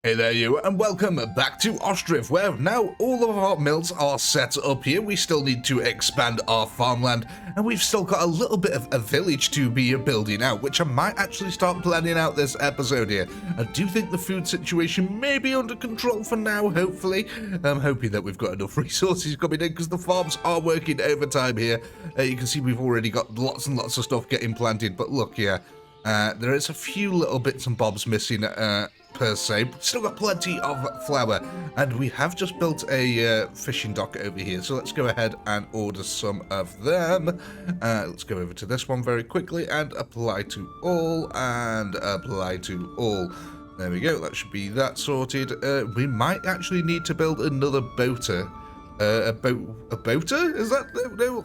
Hey there you, and welcome back to Ostriv, where now all of our mills are set up here. We still need to expand our farmland, and we've still got a little bit of a village to be building out, which I might actually start planning out this episode here. I do think the food situation may be under control for now, hopefully. I'm hoping that we've got enough resources coming in, because the farms are working overtime here. You can see we've already got lots and lots of stuff getting planted, but look here. There is a few little bits and bobs missing, per se, but still got plenty of flour, and we have just built a fishing dock over here, so let's go ahead and order some of them. Let's go over to this one very quickly and apply to all, and apply to all. There we go, that should be that sorted. We might actually need to build another boater. A boater? Is that, no,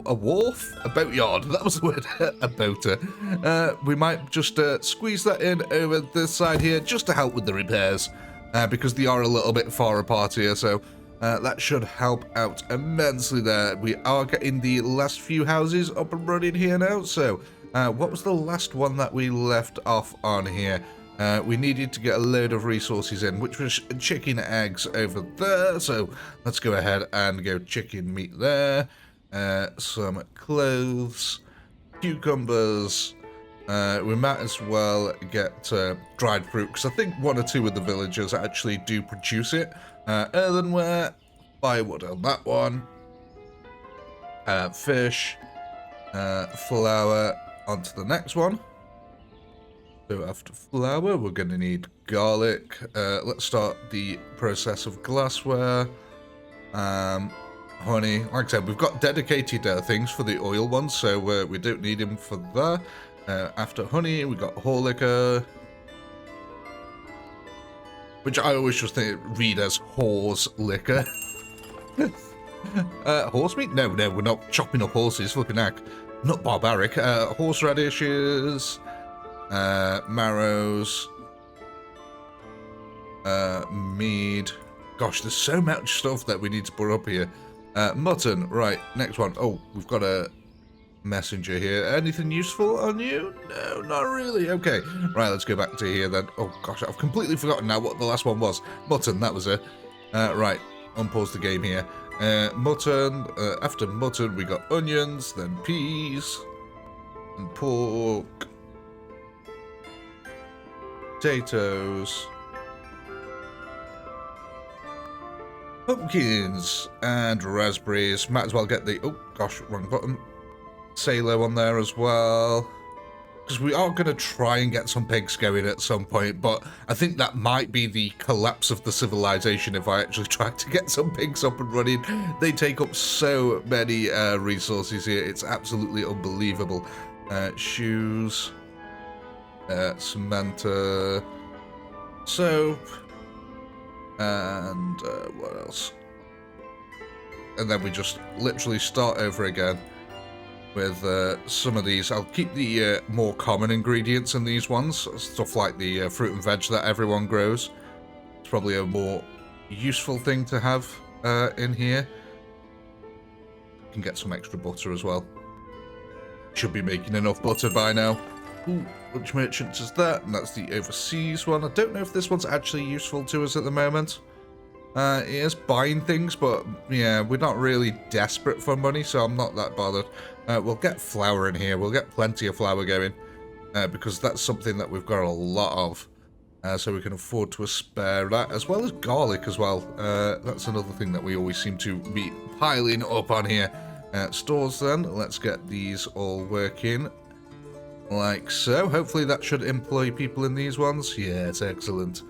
a wharf? A boatyard, that was the word, a boater. We might just squeeze that in over this side here, just to help with the repairs, because they are a little bit far apart here, so that should help out immensely there. We are getting the last few houses up and running here now, so what was the last one that we left off on here? We needed to get a load of resources in, which was chicken eggs over there. So let's go ahead and go chicken meat there. Some clothes, cucumbers. We might as well get dried fruit, because I think one or two of the villagers actually do produce it. Earthenware, firewood on that one. Fish, flour onto the next one. So after flour, we're going to need garlic. Let's start the process of glassware. Honey. Like I said, we've got dedicated things for the oil ones, so we don't need them for that. After honey, we got whole liquor, which I always just read as horse liquor. Horse meat? No, we're not chopping up horses. Flipping heck. Not barbaric. Horseradishes. Marrows, mead. Gosh, there's so much stuff that we need to put up here. Mutton, right, next one. Oh, we've got a messenger here. Anything useful on you? No, not really. Okay, right, let's go back to here then. Oh gosh, I've completely forgotten now what the last one was. Mutton, that was it. Right, unpause the game here. Mutton, after mutton we got onions, then peas, and pork. Potatoes, pumpkins, and raspberries. Might as well get the, oh gosh, wrong button, Salo on there as well, because we are going to try and get some pigs going at some point, but I think that might be the collapse of the civilization if I actually try to get some pigs up and running. They take up so many resources here, it's absolutely unbelievable. Shoes, cement, soap, and what else? And then we just literally start over again with some of these. I'll keep the more common ingredients in these ones, stuff like the fruit and veg that everyone grows. It's probably a more useful thing to have in here. You can get some extra butter as well. Should be making enough butter by now. Ooh, which merchant is that? And that's the overseas one. I don't know if this one's actually useful to us at the moment. It is buying things, but yeah, we're not really desperate for money, so I'm not that bothered. We'll get flour in here. We'll get plenty of flour going, because that's something that we've got a lot of. So we can afford to spare that, as well as garlic as well. That's another thing that we always seem to be piling up on here. Stores then. Let's get these all working. Like so. Hopefully that should employ people in these ones. Yeah, it's excellent.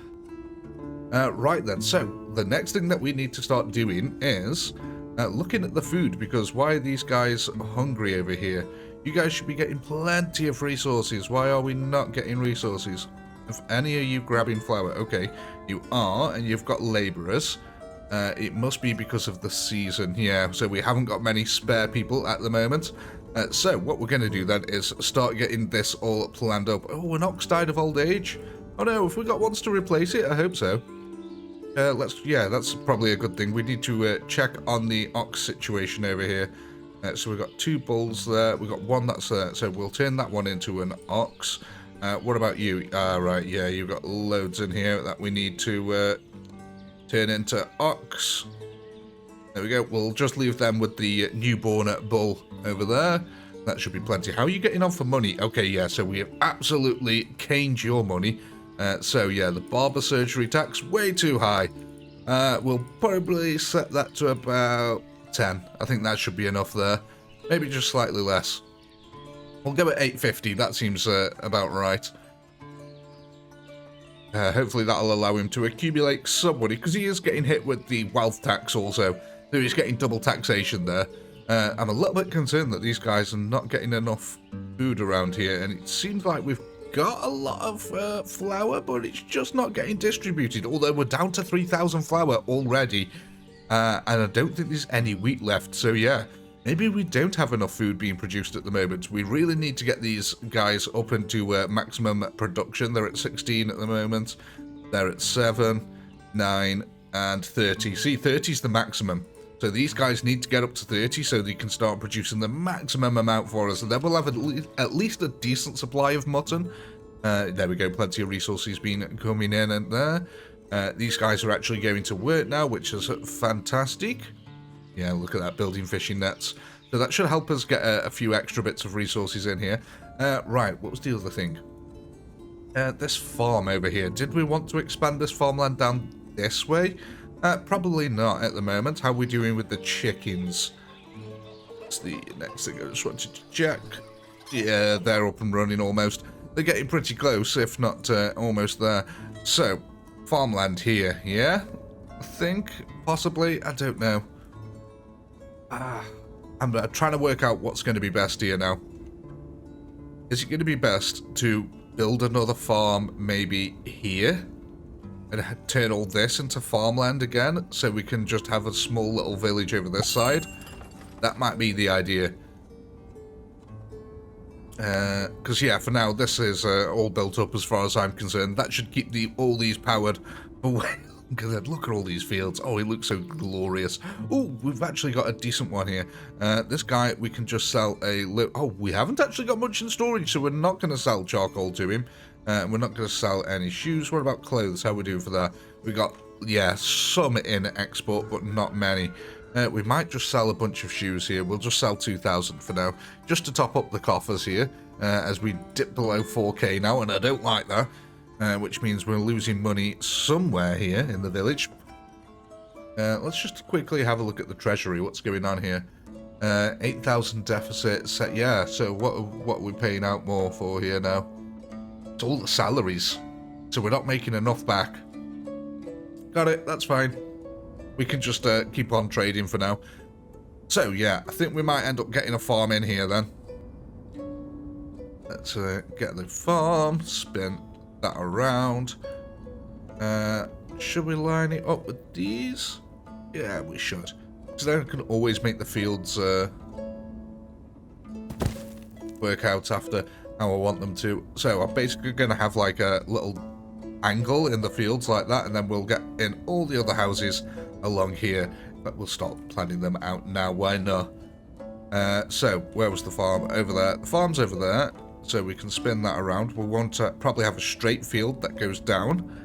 Right then, so the next thing that we need to start doing is looking at the food, because why are these guys hungry over here? You guys should be getting plenty of resources. Why are we not getting resources? If any of you grabbing flour, okay, you are, and you've got labourers. It must be because of the season, yeah, so we haven't got many spare people at the moment. So what we're going to do then is start getting this all planned up. Oh, an ox died of old age. Oh no, have we got ones to replace it? I hope so. Yeah, that's probably a good thing. We need to check on the ox situation over here. So we've got two bulls there. We've got one that's there, so we'll turn that one into an ox. What about you? Right, yeah, you've got loads in here that we need to turn into ox. There we go. We'll just leave them with the newborn bull over there. That should be plenty. How are you getting on for money? Okay, yeah, so we have absolutely caned your money. So, yeah, the barber surgery tax, way too high. We'll probably set that to about 10. I think that should be enough there. Maybe just slightly less. We'll go at 850. That seems about right. Hopefully that'll allow him to accumulate some money, because he is getting hit with the wealth tax also. So he's getting double taxation there. I'm a little bit concerned that these guys are not getting enough food around here, and it seems like we've got a lot of flour, but it's just not getting distributed, although we're down to 3,000 flour already, and I don't think there's any wheat left. So yeah, maybe we don't have enough food being produced at the moment. We really need to get these guys up into maximum production. They're at 16 at the moment. They're at 7, 9, and 30. See, 30 is the maximum. So these guys need to get up to 30 so they can start producing the maximum amount for us. And then we'll have at least a decent supply of mutton. There we go, plenty of resources been coming in and there. These guys are actually going to work now, which is fantastic. Yeah, look at that, building fishing nets. So that should help us get a few extra bits of resources in here. Right, what was the other thing? This farm over here. Did we want to expand this farmland down this way? Probably not at the moment. How are we doing with the chickens? That's the next thing I just wanted to check. Yeah, they're up and running almost. They're getting pretty close, if not almost there. So, farmland here, yeah? I think, possibly, I don't know. I'm trying to work out what's going to be best here now. Is it going to be best to build another farm maybe here? And turn all this into farmland again, so we can just have a small little village over this side. That might be the idea. Because yeah, for now this is all built up as far as I'm concerned. That should keep all these powered away. Look at all these fields. Oh, it looks so glorious. Oh, we've actually got a decent one here. This guy, we can just sell a... Oh, we haven't actually got much in storage, so we're not going to sell charcoal to him. We're not going to sell any shoes. What about clothes? How are we doing for that? We got, yeah, some in export, but not many. We might just sell a bunch of shoes here. We'll just sell 2,000 for now, just to top up the coffers here, as we dip below 4k now, and I don't like that, which means we're losing money somewhere here in the village. Let's just quickly have a look at the treasury. What's going on here? 8,000 deficit set. Yeah, so what are we paying out more for here now? It's all the salaries, so we're not making enough back. Got it, that's fine. We can just keep on trading for now. So yeah, I think we might end up getting a farm in here then. Let's get the farm, spin that around. Should we line it up with these? Yeah, we should. Because then we can always make the fields work out after how I want them to. So I'm basically going to have like a little angle in the fields like that, and then we'll get in all the other houses along here. But we'll start planning them out now, why not? So where was the farm? Over there. The farm's over there, so we can spin that around. We'll want to probably have a straight field that goes down.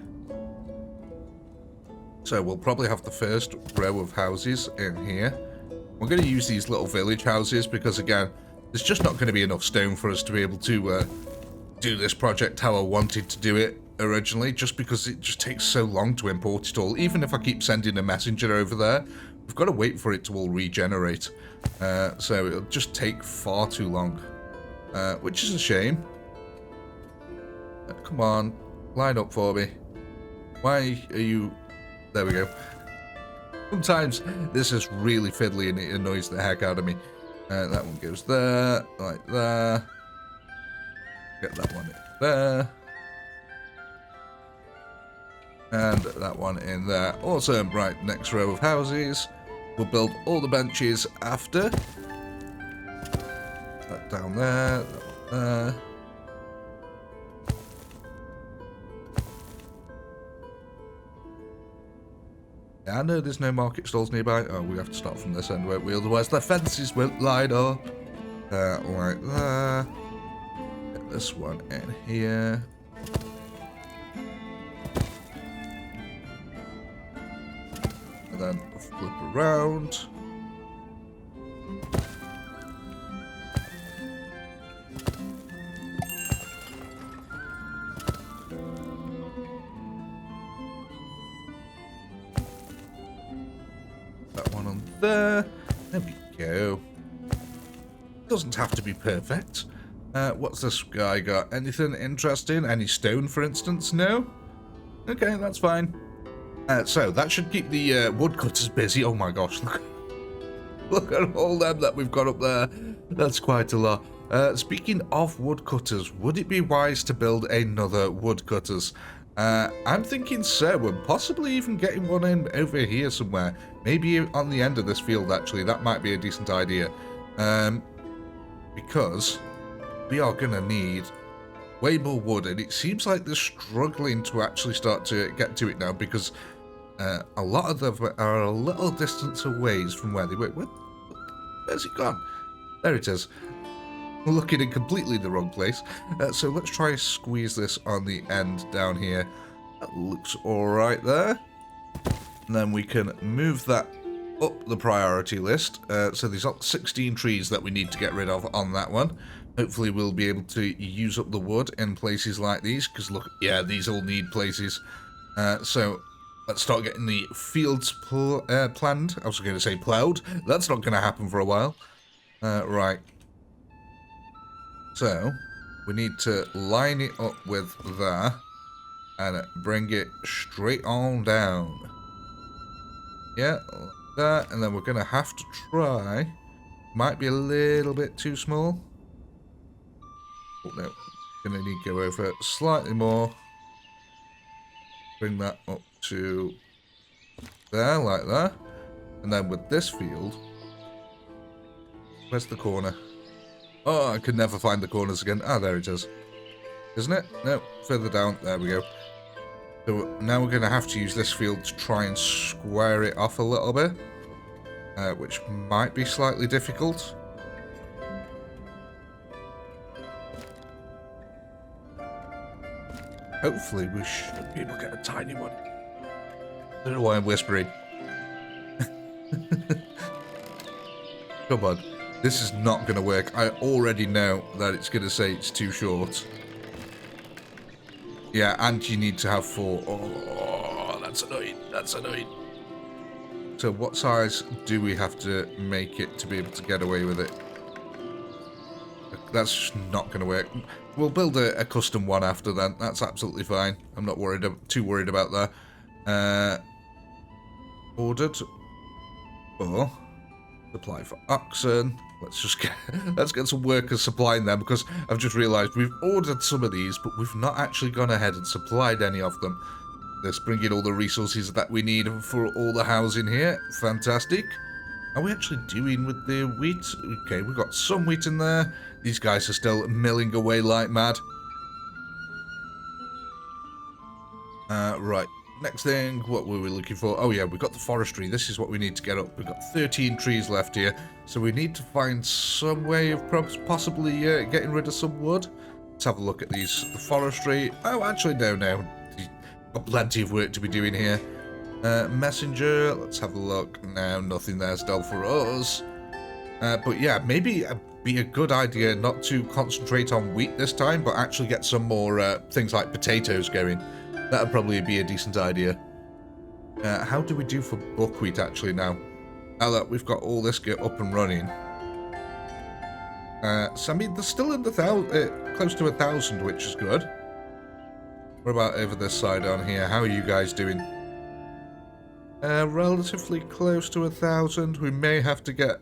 So we'll probably have the first row of houses in here. We're going to use these little village houses because, again, there's just not going to be enough stone for us to be able to do this project how I wanted to do it originally, just because it just takes so long to import it all. Even if I keep sending a messenger over there, we've got to wait for it to all regenerate. So it'll just take far too long, which is a shame. Come on, line up for me. Why are you... There we go. Sometimes this is really fiddly and it annoys the heck out of me. That one goes there, like there. Get that one in there. And that one in there. Awesome. Right, next row of houses. We'll build all the benches after. That down there, that one there. Yeah, I know there's no market stalls nearby. Oh, we have to start from this end, won't we? Otherwise the fences won't line up. Like that. Get this one in here. And then flip around. That one on there. There we go. Doesn't have to be perfect. What's this guy got? Anything interesting? Any stone, for instance? No? Okay, that's fine. So, that should keep the woodcutters busy. Oh my gosh, look at all them that we've got up there. That's quite a lot. Speaking of woodcutters, would it be wise to build another woodcutters? I'm thinking so, and possibly even getting one in over here somewhere. Maybe on the end of this field, actually. That might be a decent idea. Because we are going to need way more wood, and it seems like they're struggling to actually start to get to it now, because a lot of them are a little distance away from where they were. Where's it gone? There it is. We're looking in completely the wrong place. So let's try and squeeze this on the end down here. That looks alright there. And then we can move that up the priority list. So there's 16 trees that we need to get rid of on that one. Hopefully we'll be able to use up the wood in places like these, because look, yeah, these all need places. So let's start getting the fields planned. I was going to say plowed. That's not going to happen for a while. Right. So we need to line it up with that and bring it straight on down. Yeah, like that, and then we're going to have to try. Might be a little bit too small. Oh no, going to need to go over slightly more. Bring that up to there, like that. And then with this field, where's the corner? Oh, I could never find the corners again. Ah, there it is. Isn't it? No, further down. There we go. So now we're going to have to use this field to try and square it off a little bit, which might be slightly difficult. Hopefully we should be able to get a tiny one. I don't know why I'm whispering. Come on. This is not going to work. I already know that it's going to say it's too short. Yeah, and you need to have 4. Oh, that's annoying. That's annoying. So what size do we have to make it to be able to get away with it? That's just not going to work. We'll build a custom one after then. That's absolutely fine. I'm not too worried about that. Ordered. Oh. Supply for oxen. Let's get some workers supplying them, because I've just realised we've ordered some of these, but we've not actually gone ahead and supplied any of them. Let's bring in all the resources that we need for all the housing here. Fantastic. Are we actually doing with the wheat? Okay, we've got some wheat in there. These guys are still milling away like mad. Right. Next thing, what were we looking for? Oh yeah, we've got the forestry. This is what we need to get up. We've got 13 trees left here. So we need to find some way of possibly getting rid of some wood. Let's have a look at these. The forestry. Oh, actually, no. Got plenty of work to be doing here. Messenger. Let's have a look. No, nothing there still for us. But yeah, maybe it'd be a good idea not to concentrate on wheat this time, but actually get some more things like potatoes going. That would probably be a decent idea. How do we do for buckwheat actually now? Now that we've got all this up and running. So I mean, they're still in the close to 1,000, which is good. What about over this side on here? How are you guys doing? Relatively close to 1,000. We may have to get...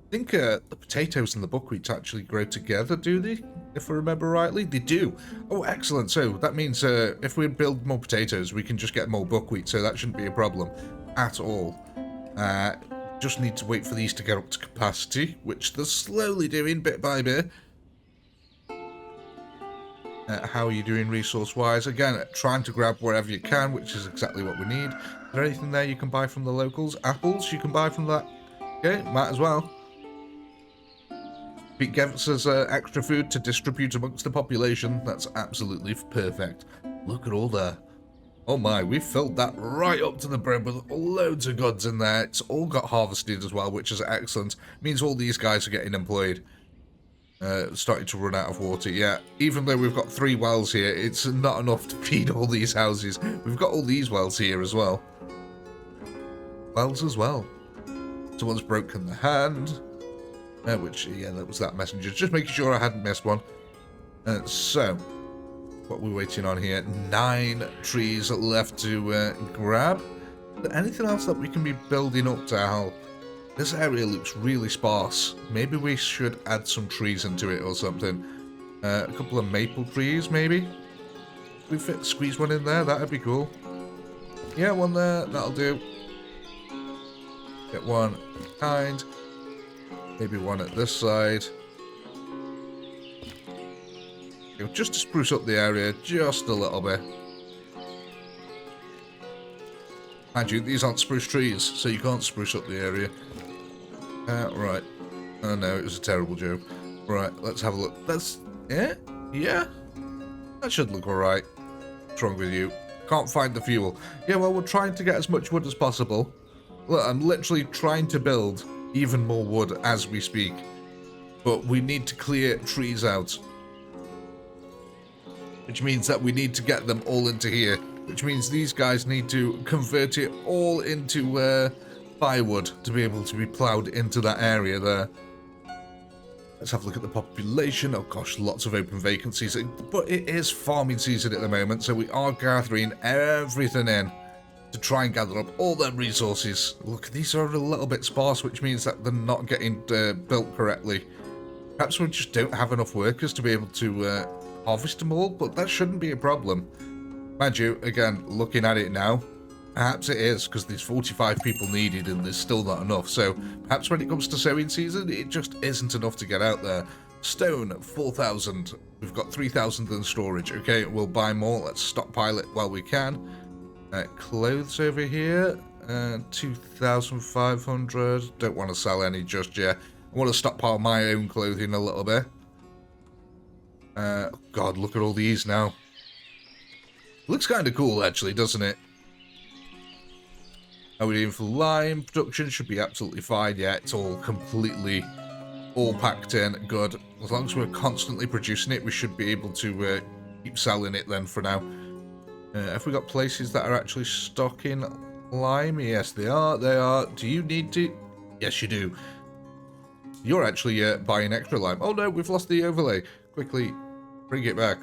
I think the potatoes and the buckwheat actually grow together, do they? If I remember rightly, they do. Oh, excellent. So that means if we build more potatoes, we can just get more buckwheat, so that shouldn't be a problem at all. Just need to wait for these to get up to capacity, which they're slowly doing bit by bit. How are you doing resource-wise? Again, trying to grab wherever you can, which is exactly what we need. Is there anything there you can buy from the locals? Apples you can buy from that? Okay, might as well. It gives us extra food to distribute amongst the population. That's absolutely perfect. Look at all that. Oh my, we filled that right up to the brim with loads of goods in there. It's all got harvested as well, which is excellent. Means all these guys are getting employed. Starting to run out of water. Yeah, even though we've got 3 wells here, it's not enough to feed all these houses. We've got all these wells here as well. Wells as well. Someone's broken the hand. Which, yeah, that was that messenger. Just making sure I hadn't missed one. So, what we're waiting on here. 9 trees left to grab. Anything else that we can be building up to help? This area looks really sparse. Maybe we should add some trees into it or something. A couple of maple trees, maybe? We squeeze one in there, that'd be cool. Yeah, one there, that'll do. Get one kind. Maybe one at this side. Just to spruce up the area just a little bit. Mind you, these aren't spruce trees, so you can't spruce up the area. Right. Oh no, it was a terrible joke. Right, let's have a look. That's... yeah? Yeah? That should look alright. What's wrong with you? Can't find the fuel. Yeah, well, we're trying to get as much wood as possible. Look, I'm literally trying to build even more wood as we speak. But we need to clear trees out. Which means that we need to get them all into here. Which means these guys need to convert it all into firewood to be able to be ploughed into that area there. Let's have a look at the population. Oh gosh, lots of open vacancies. But it is farming season at the moment, so we are gathering everything in to try and gather up all them resources. Look, these are a little bit sparse, which means that they're not getting built correctly. Perhaps we just don't have enough workers to be able to harvest them all, but that shouldn't be a problem. Mind you, again, looking at it now, perhaps it is, because there's 45 people needed and there's still not enough. So perhaps when it comes to sowing season, it just isn't enough to get out there. Stone, 4,000. We've got 3,000 in storage. Okay, we'll buy more. Let's stockpile it while we can. Clothes over here, 2,500. Don't want to sell any just yet. I want to stockpile my own clothing a little bit. God, look at all these now. Looks kind of cool, actually, doesn't it? Are we doing for lime? Production should be absolutely fine. Yeah, it's all completely all packed in. Good. As long as we're constantly producing it, we should be able to keep selling it then for now. Have we got places that are actually stocking lime? Yes, they are. They are. Do you need to? Yes, you do. You're actually buying extra lime. Oh no, we've lost the overlay. Quickly, bring it back.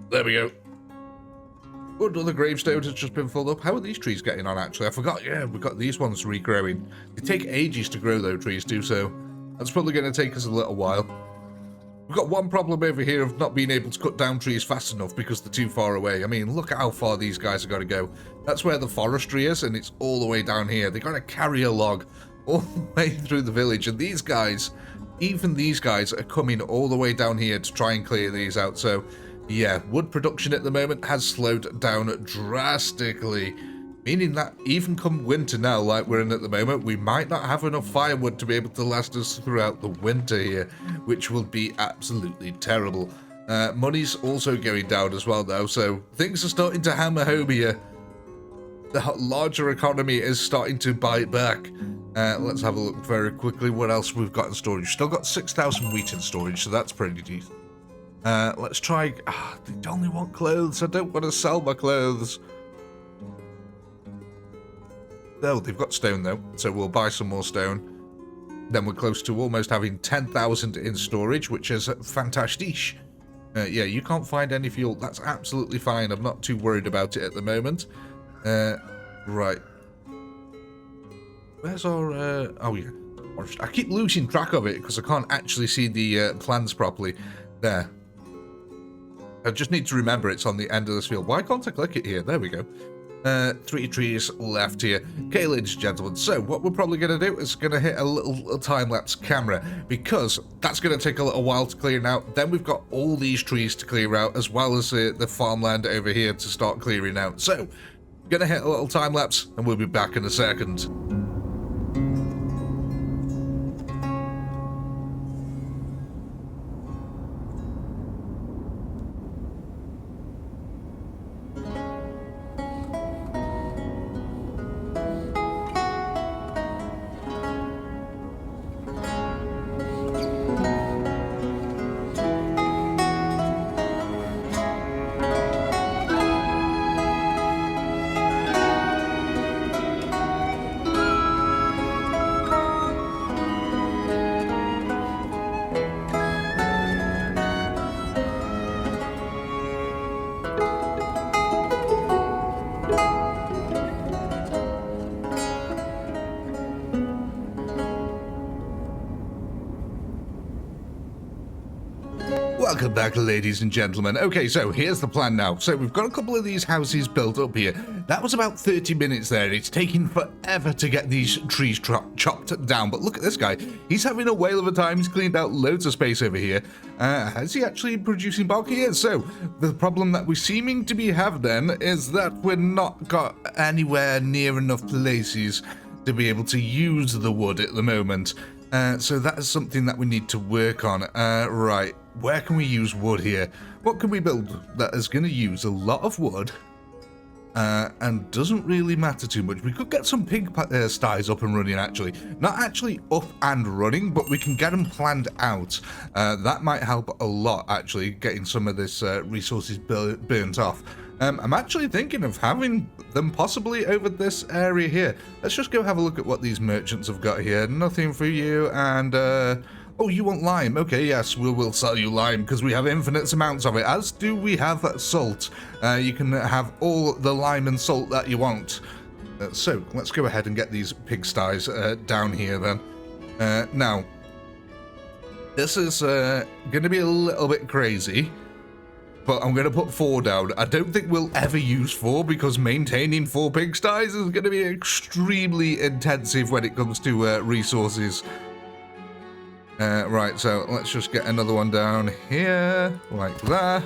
There we go. Good, another gravestone has just been filled up. How are these trees getting on, actually? I forgot, yeah, we've got these ones regrowing. They take ages to grow, though, trees do, so that's probably going to take us a little while. We've got one problem over here of not being able to cut down trees fast enough because they're too far away. I mean, look at how far these guys have got to go. That's where the forestry is, and it's all the way down here. They've got to carry a log all the way through the village, and these guys, even these guys, are coming all the way down here to try and clear these out, so... yeah, wood production at the moment has slowed down drastically, meaning that even come winter now, like we're in at the moment, we might not have enough firewood to be able to last us throughout the winter here, which will be absolutely terrible. Money's also going down as well, though, so things are starting to hammer home here. The larger economy is starting to bite back. Let's have a look very quickly what else we've got in storage. Still got 6,000 wheat in storage, so that's pretty decent. Let's try... they only want clothes. I don't want to sell my clothes. No, they've got stone, though, so we'll buy some more stone. Then we're close to almost having 10,000 in storage, which is fantastic. Yeah, you can't find any fuel. That's absolutely fine. I'm not too worried about it at the moment. Right. Where's our... oh, yeah. I keep losing track of it because I can't actually see the plans properly. There. I just need to remember it's on the end of this field. Why can't I click it here? There we go. 3 trees left here. Okay, ladies and gentlemen, so what we're probably going to do is going to hit a little time-lapse camera because that's going to take a little while to clear out. Then we've got all these trees to clear out as well as the farmland over here to start clearing out. So, going to hit a little time-lapse and we'll be back in a second. Welcome back, ladies and gentlemen. Okay, so here's the plan now. So we've got a couple of these houses built up here. That was about 30 minutes there. It's taking forever to get these trees chopped down. But look at this guy. He's having a whale of a time. He's cleaned out loads of space over here. Is he actually producing bulk here? So the problem that we're seeming to have then is that we're not got anywhere near enough places to be able to use the wood at the moment. So that is something that we need to work on. Right, where can we use wood here? What can we build that is going to use a lot of wood and doesn't really matter too much? We could get some pig sties up and running, actually. Not actually up and running, but we can get them planned out. That might help a lot, actually, getting some of this resources burnt off. I'm actually thinking of having them possibly over this area here. Let's just go have a look at what these merchants have got here. Nothing for you, and oh, you want lime? Okay, yes, we'll sell you lime because we have infinite amounts of it, as do we have salt. You can have all the lime and salt that you want. So let's go ahead and get these pigsties down here then. Now, this is going to be a little bit crazy, but I'm going to put 4 down. I don't think we'll ever use 4 because maintaining 4 pigsties is going to be extremely intensive when it comes to resources. Right, so let's just get another one down here, like that.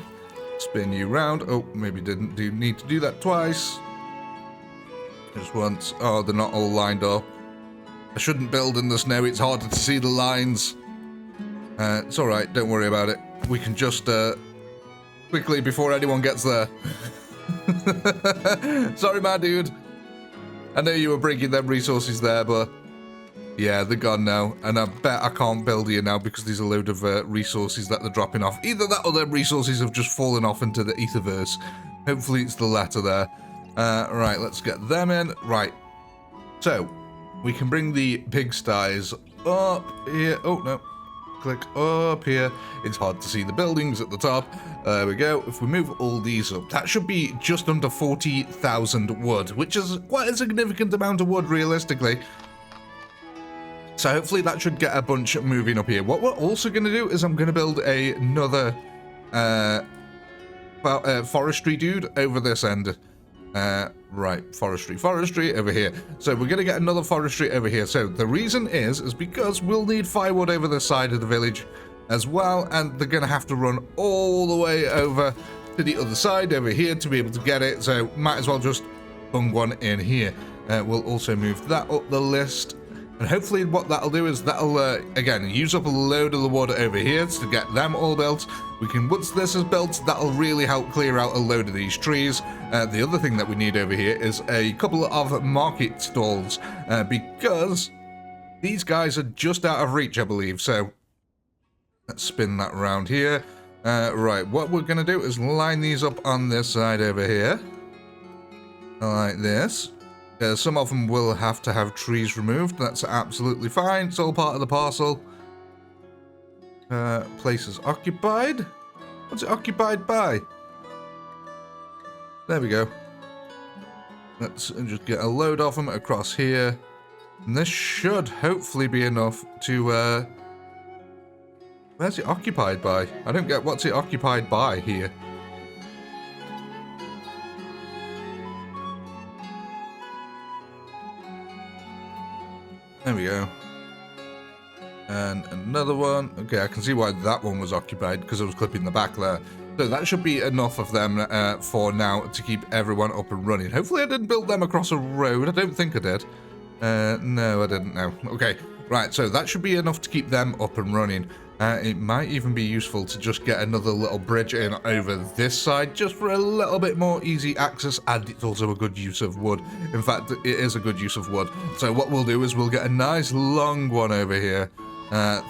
Spin you round. Oh, maybe didn't need to do that twice. Just once. Oh, they're not all lined up. I shouldn't build in the snow. It's harder to see the lines. It's all right. Don't worry about it. We can just quickly before anyone gets there. Sorry, my dude. I know you were bringing them resources there, but yeah, they're gone now. And I bet I can't build here now because there's a load of resources that they're dropping off. Either that or their resources have just fallen off into the etherverse. Hopefully it's the latter there. Right, let's get them in. Right. So, we can bring the pigsties up here. Oh, no. Click up here. It's hard to see the buildings at the top. There we go. If we move all these up, that should be just under 40,000 wood, which is quite a significant amount of wood, realistically. So hopefully that should get a bunch moving up here. What we're also going to do is I'm going to build another forestry dude over this end. Right, forestry over here. So we're going to get another forestry over here. So the reason is because we'll need firewood over the side of the village as well, and they're going to have to run all the way over to the other side over here to be able to get it. So might as well just bung one in here. We'll also move that up the list. And hopefully what that'll do is that'll, again, use up a load of the wood over here to get them all built. We can, once this is built, that'll really help clear out a load of these trees. The other thing that we need over here is a couple of market stalls, because these guys are just out of reach, I believe. So let's spin that around here. Right, what we're going to do is line these up on this side over here, like this. Some of them will have to have trees removed. That's absolutely fine. It's all part of the parcel. Place is occupied. What's it occupied by? There we go. Let's just get a load of them across here. And this should hopefully be enough to... Where's it occupied by? I don't get what's it occupied by here. There we go. And another one. Okay, I can see why that one was occupied, because I was clipping the back there. So that should be enough of them for now to keep everyone up and running. Hopefully I didn't build them across a road. I don't think I did. No, I didn't, no. Okay, right, so that should be enough to keep them up and running. It might even be useful to just get another little bridge in over this side, just for a little bit more easy access, and it's also a good use of wood. In fact, it is a good use of wood. So what we'll do is we'll get a nice long one over here.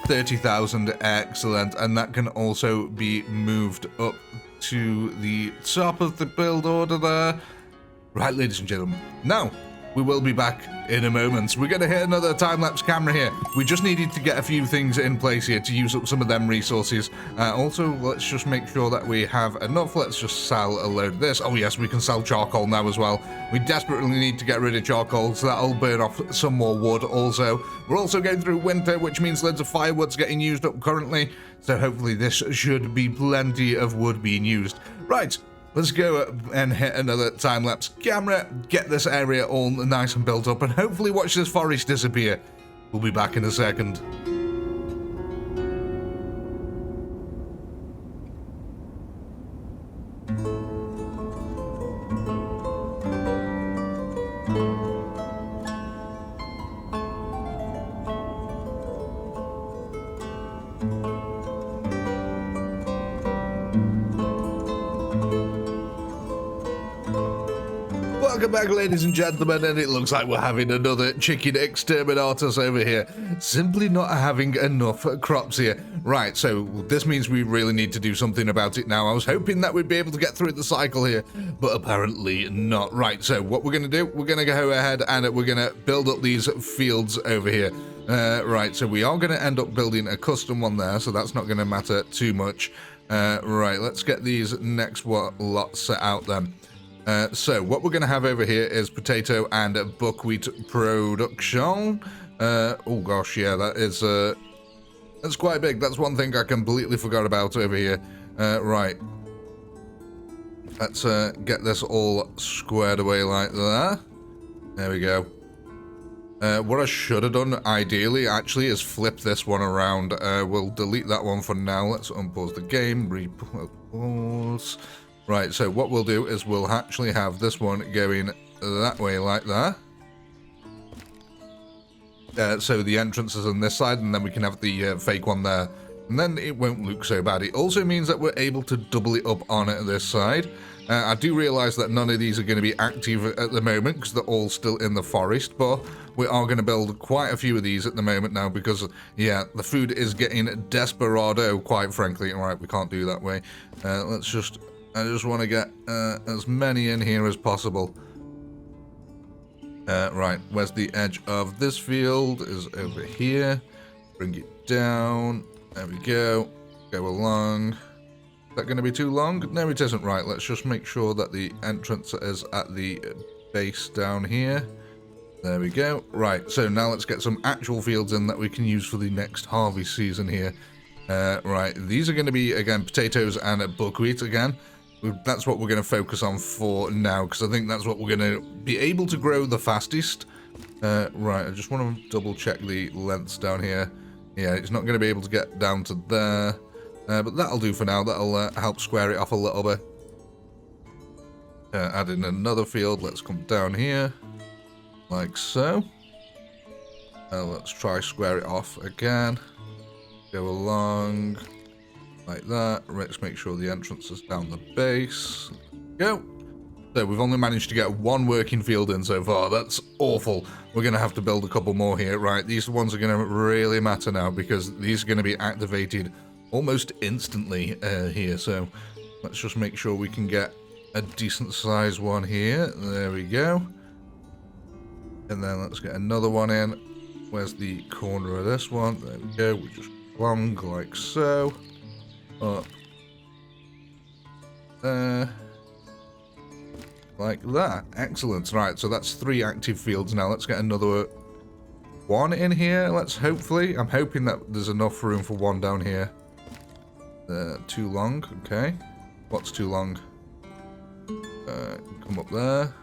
30,000, excellent, and that can also be moved up to the top of the build order there. Right, ladies and gentlemen, now We will be back in a moment. We're going to hit another time-lapse camera here. We just needed to get a few things in place here to use up some of them resources. Also, let's just make sure that we have enough. Let's just sell a load of this. Oh yes, we can sell charcoal now as well. We desperately need to get rid of charcoal, so that'll burn off some more wood also. We're also going through winter, which means loads of firewood's getting used up currently. So hopefully this should be plenty of wood being used. Right. Let's go and hit another time-lapse camera, get this area all nice and built up, and hopefully watch this forest disappear. We'll be back in a second. Welcome back, ladies and gentlemen, and it looks like we're having another chicken exterminatus over here. Simply not having enough crops here. Right, so this means we really need to do something about it now. I was hoping that we'd be able to get through the cycle here, but apparently not. Right, so what we're going to do, we're going to go ahead and we're going to build up these fields over here. Right, so we are going to end up building a custom one there, so that's not going to matter too much. Right, let's get these next lots set out then. So what we're going to have over here is potato and buckwheat production. Oh gosh, yeah, that's quite big. That's one thing I completely forgot about over here. Right. Let's get this all squared away like that. There we go. What I should have done, ideally, actually, is flip this one around. We'll delete that one for now. Let's unpause the game. Repause. Right, so what we'll do is we'll actually have this one going that way like that. So the entrance is on this side, and then we can have the fake one there. And then it won't look so bad. It also means that we're able to double it up on this side. I do realise that none of these are going to be active at the moment because they're all still in the forest, but we are going to build quite a few of these at the moment now because, yeah, the food is getting desperado, quite frankly. All right, we can't do that way. I just want to get as many in here as possible. Right, where's the edge of this field? Is over here. Bring it down. There we go. Go along. Is that going to be too long? No, it isn't. Right, let's just make sure that the entrance is at the base down here. There we go. Right, so now let's get some actual fields in that we can use for the next harvest season here. Right, these are going to be, again, potatoes and buckwheat again. That's what we're going to focus on for now, because I think that's what we're going to be able to grow the fastest. Right, I just want to double check the lengths down here. Yeah, it's not going to be able to get down to there. But that'll do for now. That'll help square it off a little bit. Add in another field. Let's come down here. Like so. Let's try square it off again. Go along. Like that. Let's make sure the entrance is down the base. Go. So we've only managed to get one working field in so far. That's awful. We're going to have to build a couple more here. Right, these ones are going to really matter now because these are going to be activated almost instantly here. So let's just make sure we can get a decent size one here. There we go. And then let's get another one in. Where's the corner of this one? There we go. We just plonk like so. Up there, like that. Excellent. Right, so that's 3 active fields now. Let's get another one in here. I'm hoping that there's enough room for one down here. Too long. Okay, what's too long? Come up there.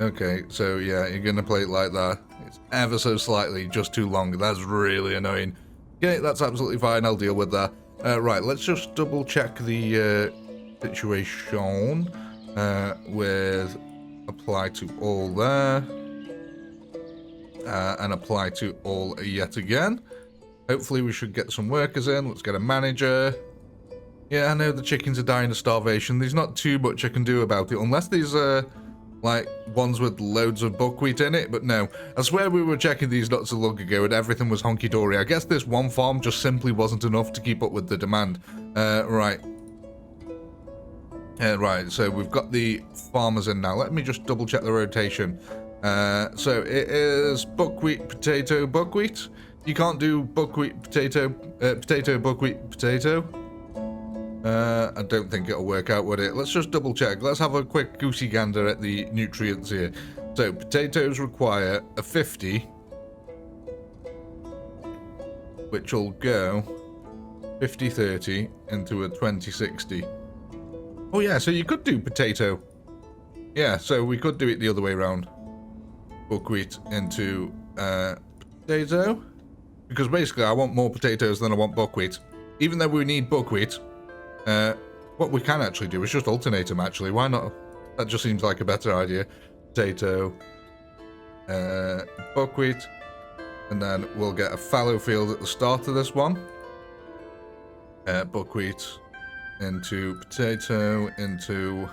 Okay, so yeah, you're gonna play it like that. It's ever so slightly just too long. That's really annoying. Okay, that's absolutely fine. I'll deal with that. Right, let's just double check the situation with apply to all there and apply to all yet again. Hopefully we should get some workers in. Let's get a manager. Yeah, I know the chickens are dying of starvation. There's not too much I can do about it unless these like ones with loads of buckwheat in it, but no. I swear we were checking these not so long ago and everything was honky-dory. I guess this one farm just simply wasn't enough to keep up with the demand. Right. Right, so we've got the farmers in now. Let me just double check the rotation. So it is buckwheat, potato, buckwheat. You can't do buckwheat, potato, potato, buckwheat, potato. I don't think it'll work out, would it? Let's just double check. Let's have a quick goosey gander at the nutrients here. So potatoes require a 50, which will go 50-30 into a 20-60. Oh yeah, so you could do potato. Yeah, so we could do it the other way around. Buckwheat into potato. Because basically I want more potatoes than I want buckwheat. Even though we need buckwheat, what we can actually do is just alternate them actually. Why not? That just seems like a better idea. Potato, buckwheat, and then we'll get a fallow field at the start of this one. Buckwheat into potato, into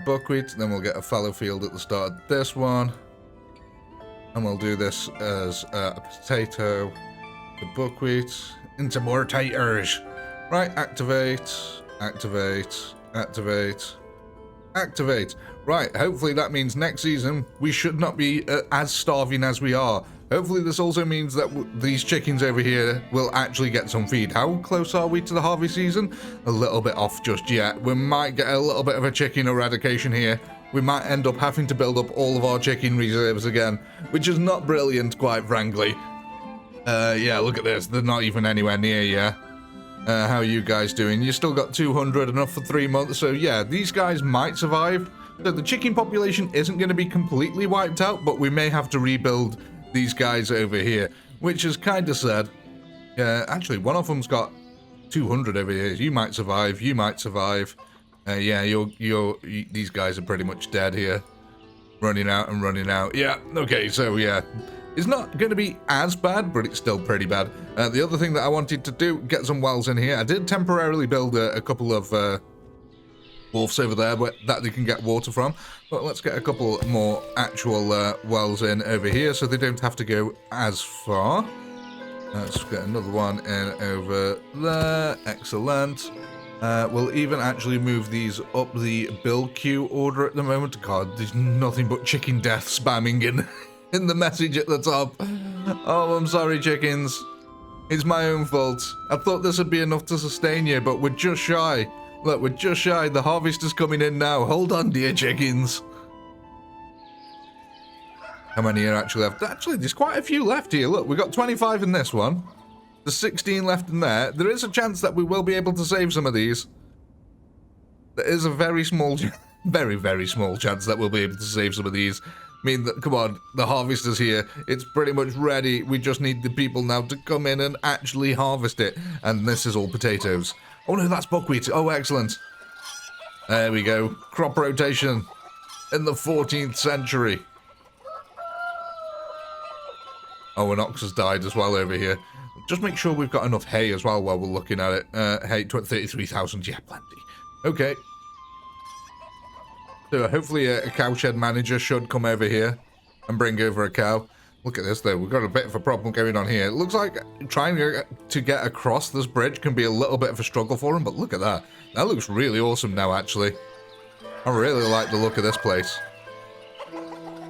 buckwheat, then we'll get a fallow field at the start of this one, and we'll do this as a potato, the buckwheat, into more taters. Right, activate, activate, activate, activate. Right, hopefully that means next season we should not be as starving as we are. Hopefully this also means that these chickens over here will actually get some feed. How close are we to the harvest season? A little bit off just yet. We might get a little bit of a chicken eradication here. We might end up having to build up all of our chicken reserves again, which is not brilliant, quite frankly. Yeah, look at this. They're not even anywhere near you. How are you guys doing? You still got 200, enough for 3 months. So yeah, these guys might survive. So the chicken population isn't going to be completely wiped out, but we may have to rebuild these guys over here, which is kind of sad. Actually, one of them's got 200 over here. You might survive. You might survive. Yeah, these guys are pretty much dead here. Running out and running out. Yeah, okay, so yeah. It's not going to be as bad, but it's still pretty bad. The other thing that I wanted to do, get some wells in here. I did temporarily build a couple of wharfs over there that they can get water from. But let's get a couple more actual wells in over here so they don't have to go as far. Let's get another one in over there. Excellent. We'll even actually move these up the build queue order at the moment. God, there's nothing but chicken death spamming in the message at the top. Oh, I'm sorry, chickens. It's my own fault. I thought this would be enough to sustain you, but we're just shy. Look, we're just shy. The harvest is coming in now. Hold on, dear chickens. How many are actually left? Actually, there's quite a few left here. Look, we've got 25 in this one. There's 16 left in there. There is a chance that we will be able to save some of these. There is a very small, very, very small chance that we'll be able to save some of these. I mean, come on, the harvest is here. It's pretty much ready. We just need the people now to come in and actually harvest it. And this is all potatoes. Oh no, that's buckwheat. Oh, excellent. There we go. Crop rotation in the 14th century. Oh, an ox has died as well over here. Just make sure we've got enough hay as well while we're looking at it. Hay, 33,000. Yeah, plenty. Okay. So hopefully a cowshed manager should come over here and bring over a cow. Look at this though, we've got a bit of a problem going on here. It looks like trying to get across this bridge can be a little bit of a struggle for him, but look at that. That looks really awesome now, actually. I really like the look of this place.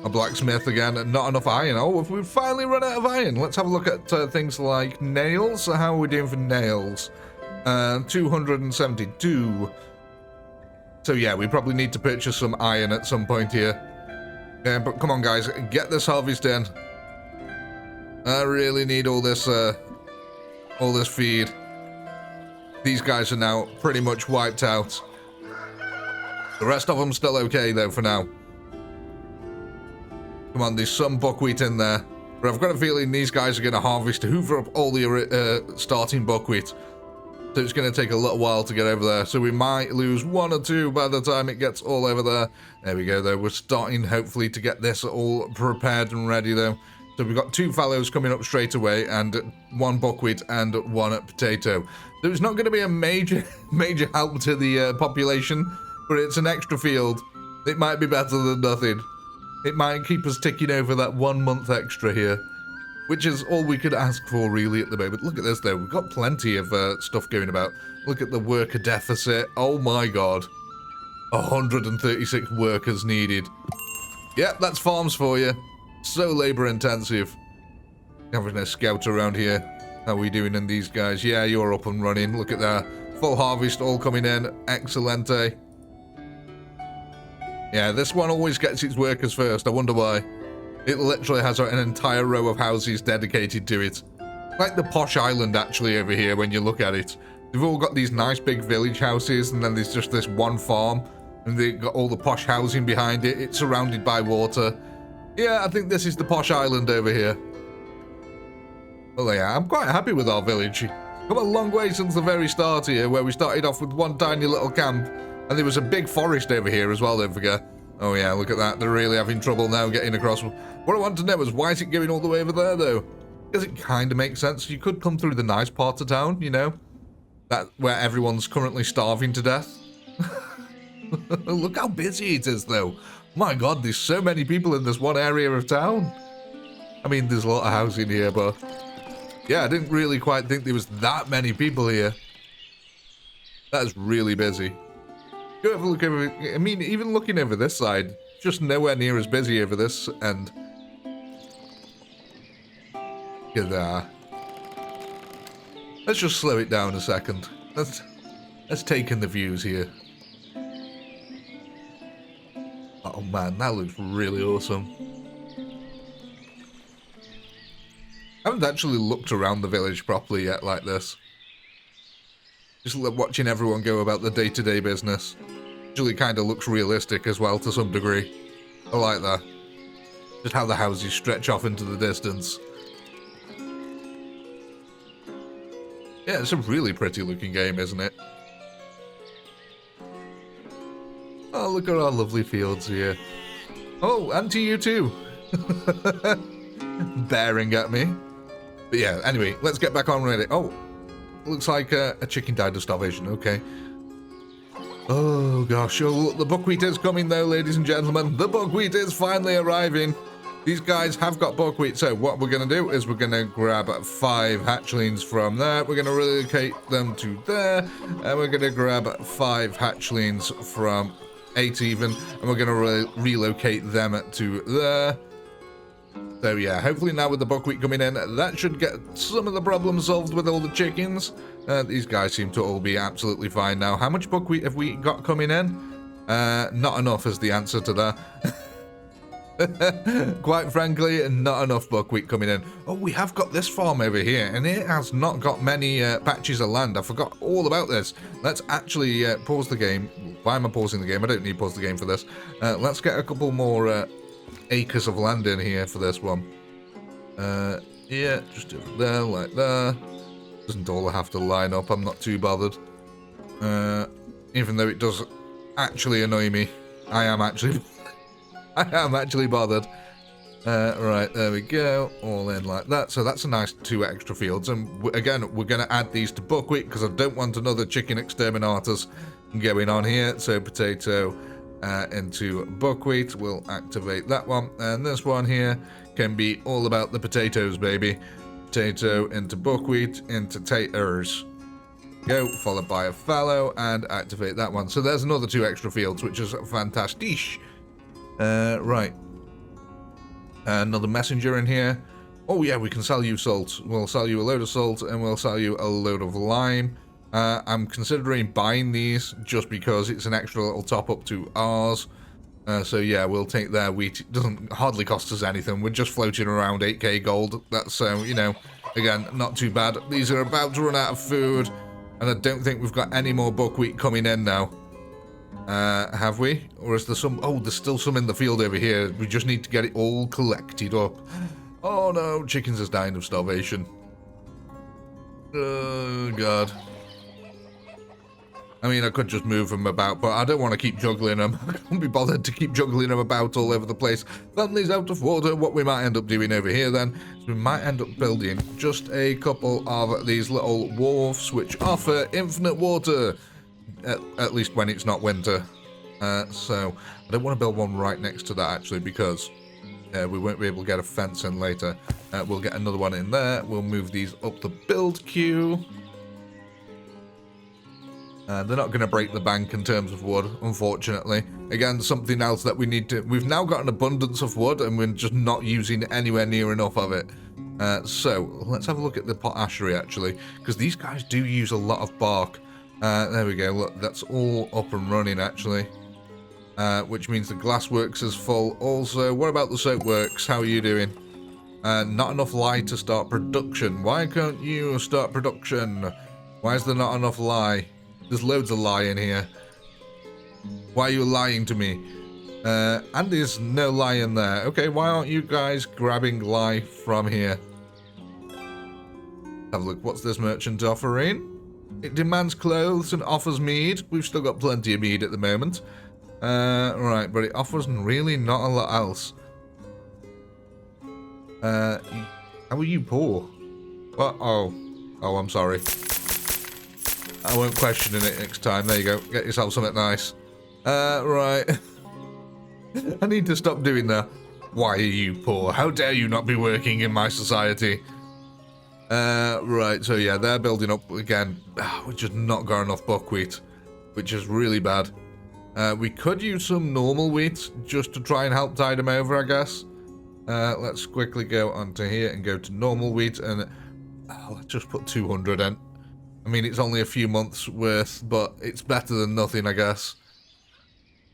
A blacksmith again, and not enough iron. Oh, we've finally run out of iron. Let's have a look at things like nails. So how are we doing for nails? 272. So yeah, we probably need to purchase some iron at some point here. Yeah, but come on guys, get this harvest in. I really need all this feed. These guys are now pretty much wiped out. The rest of them still okay though for now. Come on, there's some buckwheat in there. But I've got a feeling these guys are going to harvest to hoover up all the starting buckwheat. So it's going to take a little while to get over there. So we might lose 1 or 2 by the time it gets all over there. There we go, though. We're starting, hopefully, to get this all prepared and ready, though. So we've got 2 fallows coming up straight away, and 1 buckwheat and 1 potato. So it's not going to be a major help to the population, but it's an extra field. It might be better than nothing. It might keep us ticking over that 1 month extra here. Which is all we could ask for, really, at the moment. Look at this, though. We've got plenty of stuff going about. Look at the worker deficit. Oh, my God. 136 workers needed. Yep, that's farms for you. So labor intensive. Having a scout around here. How are we doing in these guys? Yeah, you're up and running. Look at that. Full harvest all coming in. Excelente. Yeah, this one always gets its workers first. I wonder why. It literally has an entire row of houses dedicated to it. Like the posh island, actually, over here, when you look at it. They've all got these nice big village houses, and then there's just this one farm. And they've got all the posh housing behind it. It's surrounded by water. Yeah, I think this is the posh island over here. Well, yeah, I'm quite happy with our village. Come a long way since the very start here, where we started off with one tiny little camp. And there was a big forest over here as well, don't forget. Oh yeah, look at that. They're really having trouble now getting across. What I want to know is, why is it going all the way over there, though? Because it kind of makes sense. You could come through the nice parts of town, you know? That where everyone's currently starving to death. Look how busy it is, though. My God, there's so many people in this one area of town. I mean, there's a lot of housing here, but... yeah, I didn't really quite think there was that many people here. That's really busy. Go have a look over... I mean, even looking over this side, just nowhere near as busy over this end. Look at that. Let's just slow it down a second. Let's take in the views here. Oh man, that looks really awesome. I haven't actually looked around the village properly yet like this. Just watching everyone go about the day-to-day business. Actually kind of looks realistic as well to some degree. I like that. Just how the houses stretch off into the distance. Yeah, it's a really pretty looking game, isn't it? Oh, look at our lovely fields here. Oh, and to you too. Bearing at me. But yeah, anyway, let's get back on with it. Oh, looks like a chicken died of starvation. Okay. Oh gosh, oh look, the buckwheat is coming though, ladies and gentlemen. The buckwheat is finally arriving. These guys have got buckwheat, so what we're going to do is we're going to grab 5 hatchlings from there. We're going to relocate them to there, and we're going to grab 5 hatchlings from 8 even, and we're going to relocate them to there. So yeah, hopefully now with the buckwheat coming in, that should get some of the problems solved with all the chickens. These guys seem to all be absolutely fine now. How much buckwheat have we got coming in? Not enough is the answer to that. Quite frankly, not enough buckwheat coming in. Oh, we have got this farm over here, and it has not got many patches of land. I forgot all about this. Let's actually pause the game. Why am I pausing the game? I don't need to pause the game for this. Let's get a couple more acres of land in here for this one. Yeah, just over there, like that. Doesn't all have to line up. I'm not too bothered. Even though it does actually annoy me. I am actually bothered. Right, there we go. All in like that. So that's a nice 2 extra fields. And again, we're going to add these to buckwheat because I don't want another chicken exterminators going on here. So potato into buckwheat. We'll activate that one. And this one here can be all about the potatoes, baby. Potato into buckwheat into taters. Go, followed by a fallow, and activate that one. So there's another 2 extra fields, which is fantastic. Right. Another messenger in here. Oh yeah, we can sell you salt. We'll sell you a load of salt, and we'll sell you a load of lime. I'm considering buying these just because it's an extra little top up to ours. So yeah, we'll take their wheat. It doesn't hardly cost us anything. We're just floating around 8k gold. That's, you know, again, not too bad. These are about to run out of food, and I don't think we've got any more buckwheat coming in now. Have we? Or is there some... oh, there's still some in the field over here. We just need to get it all collected up. Oh no, chickens is dying of starvation. Oh god. I mean, I could just move them about, but I don't want to keep juggling them. I can't be bothered to keep juggling them about all over the place. Family's out of water. What we might end up doing over here then is we might end up building just a couple of these little wharfs which offer infinite water. At least when it's not winter. So I don't want to build one right next to that actually, because we won't be able to get a fence in later. We'll get another one in there. We'll move these up the build queue. They're not going to break the bank in terms of wood, unfortunately. Again, something else that we need to... We've now got an abundance of wood, and we're just not using anywhere near enough of it. So, let's have a look at the potashery, actually, because these guys do use a lot of bark. There we go. Look, that's all up and running, actually. Which means the glassworks is full. Also, what about the soapworks? How are you doing? Not enough lye to start production. Why can't you start production? Why is there not enough lye? There's loads of lye in here. Why are you lying to me? And there's no lye in there. Okay, why aren't you guys grabbing lye from here? Have a look. What's this merchant offering? It demands clothes and offers mead. We've still got plenty of mead at the moment. Right, but it offers really not a lot else. How are you poor? What? Oh, I'm sorry. I won't question it next time. There you go. Get yourself something nice. Right. I need to stop doing that. Why are you poor? How dare you not be working in my society? Right, so yeah, they're building up again. We've just not got enough buckwheat, which is really bad. We could use some normal wheat just to try and help tide them over, I guess. Let's quickly go onto here and go to normal wheat, and let's just put 200 in. I mean, it's only a few months worth, but it's better than nothing, I guess.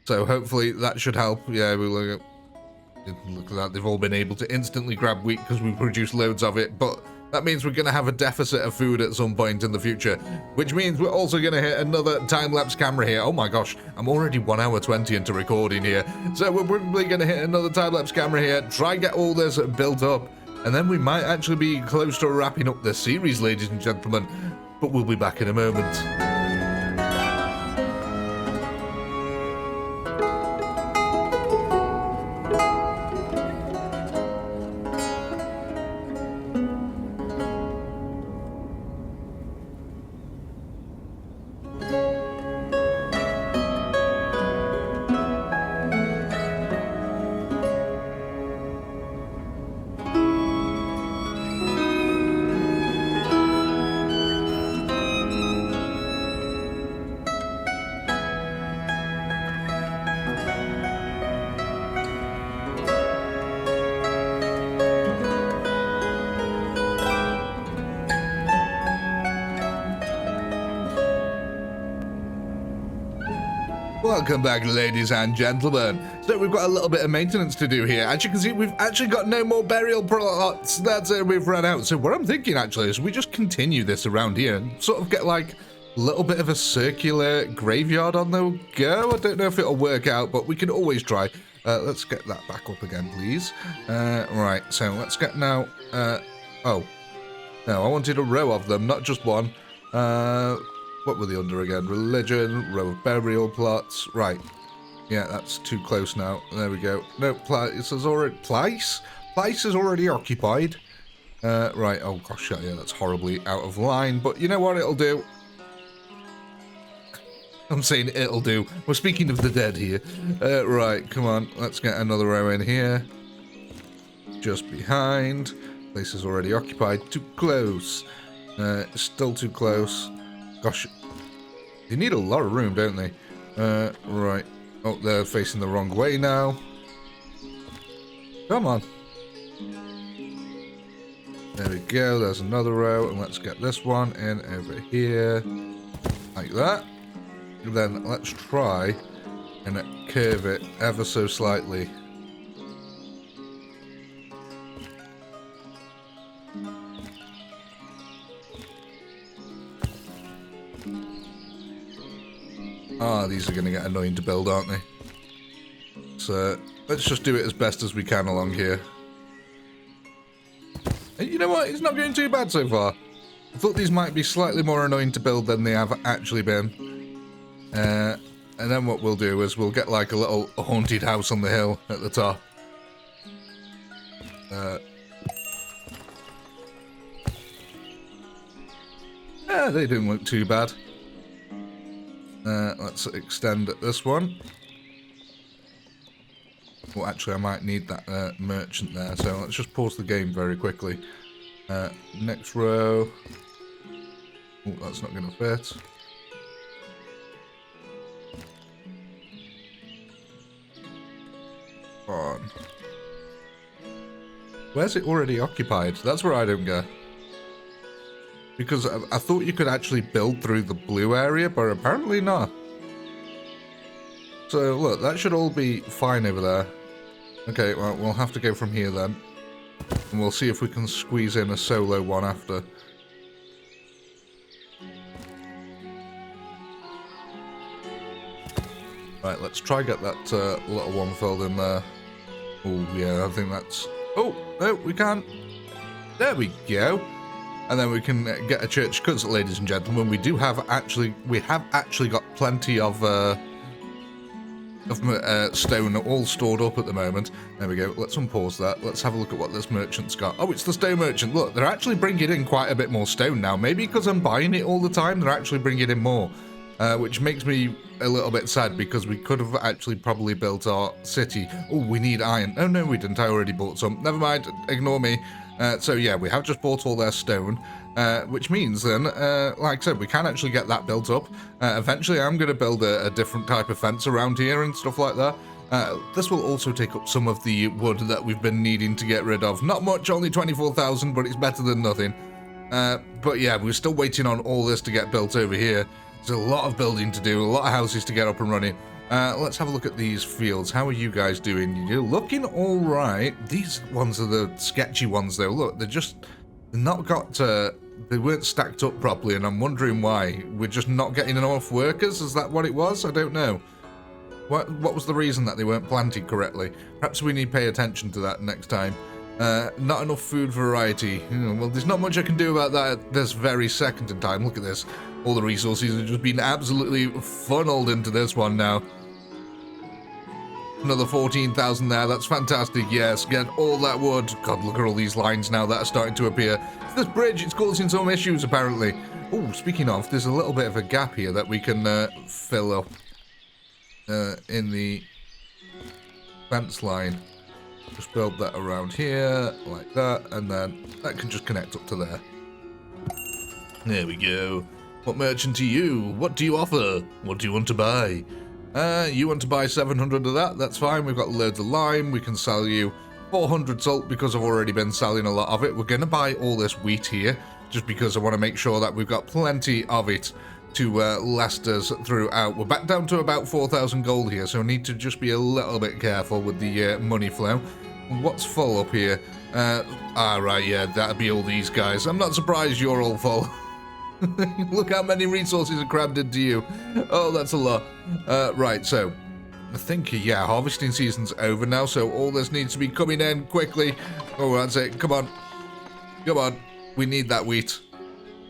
So hopefully that should help. Yeah, we look at that. They've all been able to instantly grab wheat because we produce loads of it, but that means we're going to have a deficit of food at some point in the future, which means we're also going to hit another time-lapse camera here. Oh my gosh, I'm already 1 hour 20 into recording here. So we're probably going to hit another time-lapse camera here, try and get all this built up, and then we might actually be close to wrapping up this series, ladies and gentlemen. But we'll be back in a moment. Welcome back, ladies and gentlemen. So we've got a little bit of maintenance to do here. As you can see, we've actually got no more burial plots. That's it, we've run out. So what I'm thinking actually is we just continue this around here and sort of get like a little bit of a circular graveyard on the go. I don't know if it'll work out, but we can always try. Let's get that back up again, please. Right, so let's get now... oh, no, I wanted a row of them, not just one. What were they under again? Religion, row of burial plots. Right. Yeah, that's too close now. There we go. No, place is already... Place? Place is already occupied. Right. Oh, gosh, yeah, that's horribly out of line. But you know what it'll do? I'm saying it'll do. We're speaking of the dead here. Right, come on. Let's get another row in here. Just behind. Place is already occupied. Too close. Still too close. Gosh, they need a lot of room, don't they? Right. Oh, they're facing the wrong way now. Come on. There we go, there's another row, and let's get this one in over here. Like that. And then let's try and curve it ever so slightly. Ah, these are going to get annoying to build, aren't they? So, let's just do it as best as we can along here. And you know what? It's not going too bad so far. I thought these might be slightly more annoying to build than they have actually been. And then what we'll do is we'll get like a little haunted house on the hill at the top. Yeah, they didn't look too bad. Let's extend this one. Well, actually, I might need that merchant there, so let's just pause the game very quickly. Next row. Oh, that's not going to fit. Where's it already occupied? That's where I don't go. Because I thought you could actually build through the blue area, but apparently not. So, look, that should all be fine over there. Okay, well, we'll have to go from here then. And we'll see if we can squeeze in a solo one after. Right, let's try get that little one filled in there. Oh, yeah, I think that's... Oh, no, we can't. There we go. And then we can get a church, because, ladies and gentlemen, we have actually got plenty of stone all stored up at the moment. There we go. Let's unpause that. Let's have a look at what this merchant's got. Oh, it's the stone merchant. Look, they're actually bringing in quite a bit more stone now. Maybe because I'm buying it all the time, they're actually bringing in more, which makes me a little bit sad because we could have actually probably built our city. Oh, we need iron. Oh, no, we didn't. I already bought some. Never mind. Ignore me. So, yeah, we have just bought all their stone, which means then, like I said, we can actually get that built up. Eventually, I'm going to build a different type of fence around here and stuff like that. This will also take up some of the wood that we've been needing to get rid of. Not much, only 24,000, but it's better than nothing. But, yeah, we're still waiting on all this to get built over here. There's a lot of building to do, a lot of houses to get up and running. Let's have a look at these fields. How are you guys doing? You're looking all right. These ones are the sketchy ones, though. Look, they're not got... they weren't stacked up properly, and I'm wondering why. We're just not getting enough workers? Is that what it was? I don't know. What was the reason that they weren't planted correctly? Perhaps we need to pay attention to that next time. Not enough food variety. Well, there's not much I can do about that at this very second in time. Look at this. All the resources have just been absolutely funneled into this one now. Another 14,000 there. That's fantastic. Yes, get all that wood. God, look at all these lines now that are starting to appear. This bridge, it's causing some issues, apparently. Oh, speaking of, there's a little bit of a gap here that we can fill up in the fence line. Just build that around here, like that, and then that can just connect up to there. There we go. What merchant are you? What do you offer? What do you want to buy? You want to buy 700 of that? That's fine. We've got loads of lime. We can sell you 400 salt because I've already been selling a lot of it. We're going to buy all this wheat here just because I want to make sure that we've got plenty of it to last us throughout. We're back down to about 4,000 gold here, so we need to just be a little bit careful with the money flow. What's full up here? Right, yeah, that'd be all these guys. I'm not surprised you're all full. Look how many resources are crammed into you. Oh, that's a lot. Right, so I think, yeah, harvesting season's over now, so all this needs to be coming in quickly. Oh, that's it. Come on. Come on. We need that wheat.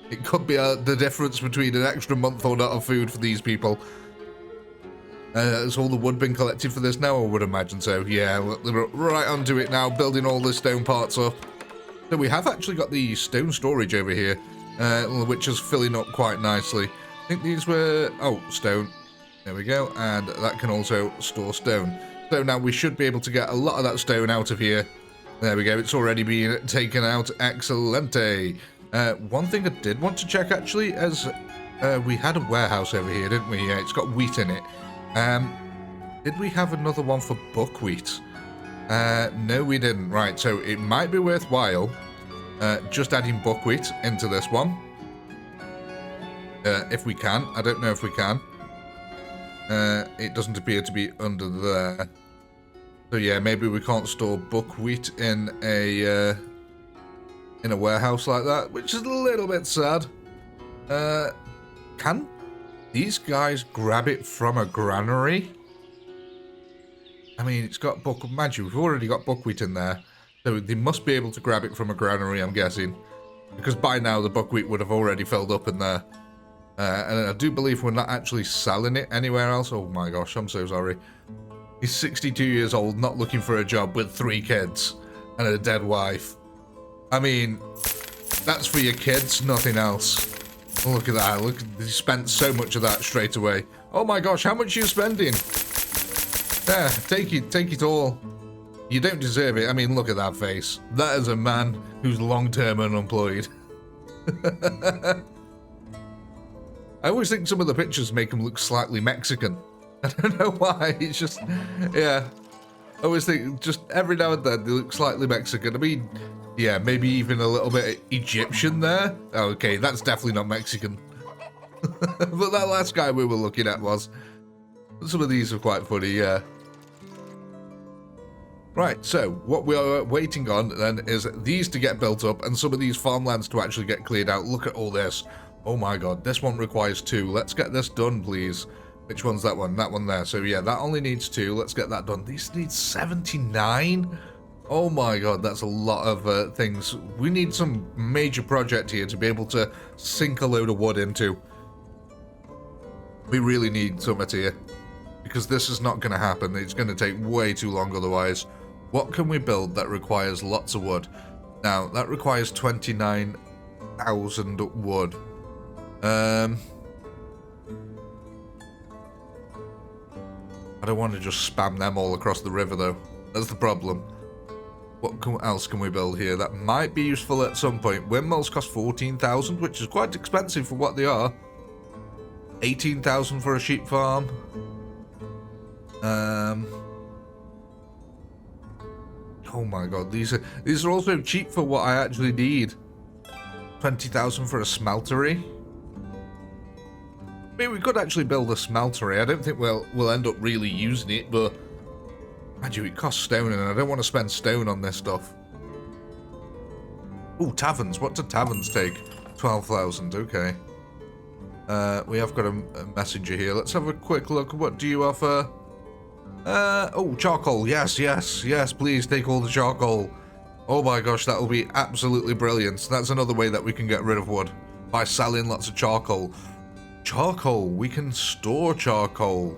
It could be the difference between an extra month or not of food for these people. Has all the wood been collected for this now? I would imagine so. Yeah, we're right onto it now, building all the stone parts up. So we have actually got the stone storage over here, which is filling up quite nicely. I think these were... Oh, stone. There we go. And that can also store stone. So now we should be able to get a lot of that stone out of here. There we go. It's already been taken out. Excelente. One thing I did want to check, actually, is we had a warehouse over here, didn't we? Yeah, it's got wheat in it. Did we have another one for buckwheat? No, we didn't. Right, so it might be worthwhile just adding buckwheat into this one. If we can. I don't know if we can. It doesn't appear to be under there. So yeah, maybe we can't store buckwheat in a warehouse like that, which is a little bit sad. Can these guys grab it from a granary? I mean, it's got mind you, we've already got buckwheat in there, so they must be able to grab it from a granary, I'm guessing, because by now the buckwheat would have already filled up in there. And I do believe we're not actually selling it anywhere else. Oh my gosh, I'm so sorry. He's 62 years old, not looking for a job with 3 kids and a dead wife. I mean, that's for your kids, nothing else. Look at that. Look, he spent so much of that straight away. Oh my gosh, how much are you spending? There, take it all. You don't deserve it. I mean, look at that face. That is a man who's long-term unemployed. I always think some of the pictures make him look slightly Mexican. I don't know why. It's just, yeah. I always think just every now and then they look slightly Mexican. I mean, yeah, maybe even a little bit Egyptian there. Okay, that's definitely not Mexican. But that last guy we were looking at was. Some of these are quite funny, yeah. Right, so what we are waiting on then is these to get built up and some of these farmlands to actually get cleared out. Look at all this. Oh my god, this one requires 2. Let's get this done, please. Which one's that one? That one there. So yeah, that only needs 2. Let's get that done. These need 79? Oh my god, that's a lot of things. We need some major project here to be able to sink a load of wood into. We really need something here. Because this is not going to happen. It's going to take way too long otherwise. What can we build that requires lots of wood? Now, that requires 29,000 wood. I don't want to just spam them all across the river, though. That's the problem. What else can we build here? That might be useful at some point. Windmills cost 14,000, which is quite expensive for what they are. 18,000 for a sheep farm. Oh my god, these are also cheap for what I actually need. 20,000 for a smeltery. I mean, we could actually build a smeltery. I don't think we'll end up really using it, but imagine it costs stone, and I don't want to spend stone on this stuff. Oh, taverns. What do taverns take? 12,000. Okay. We have got a messenger here. Let's have a quick look. What do you offer? Oh, charcoal. Yes, yes, yes. Please take all the charcoal. Oh my gosh, that will be absolutely brilliant. That's another way that we can get rid of wood. By selling lots of charcoal. Charcoal. We can store charcoal.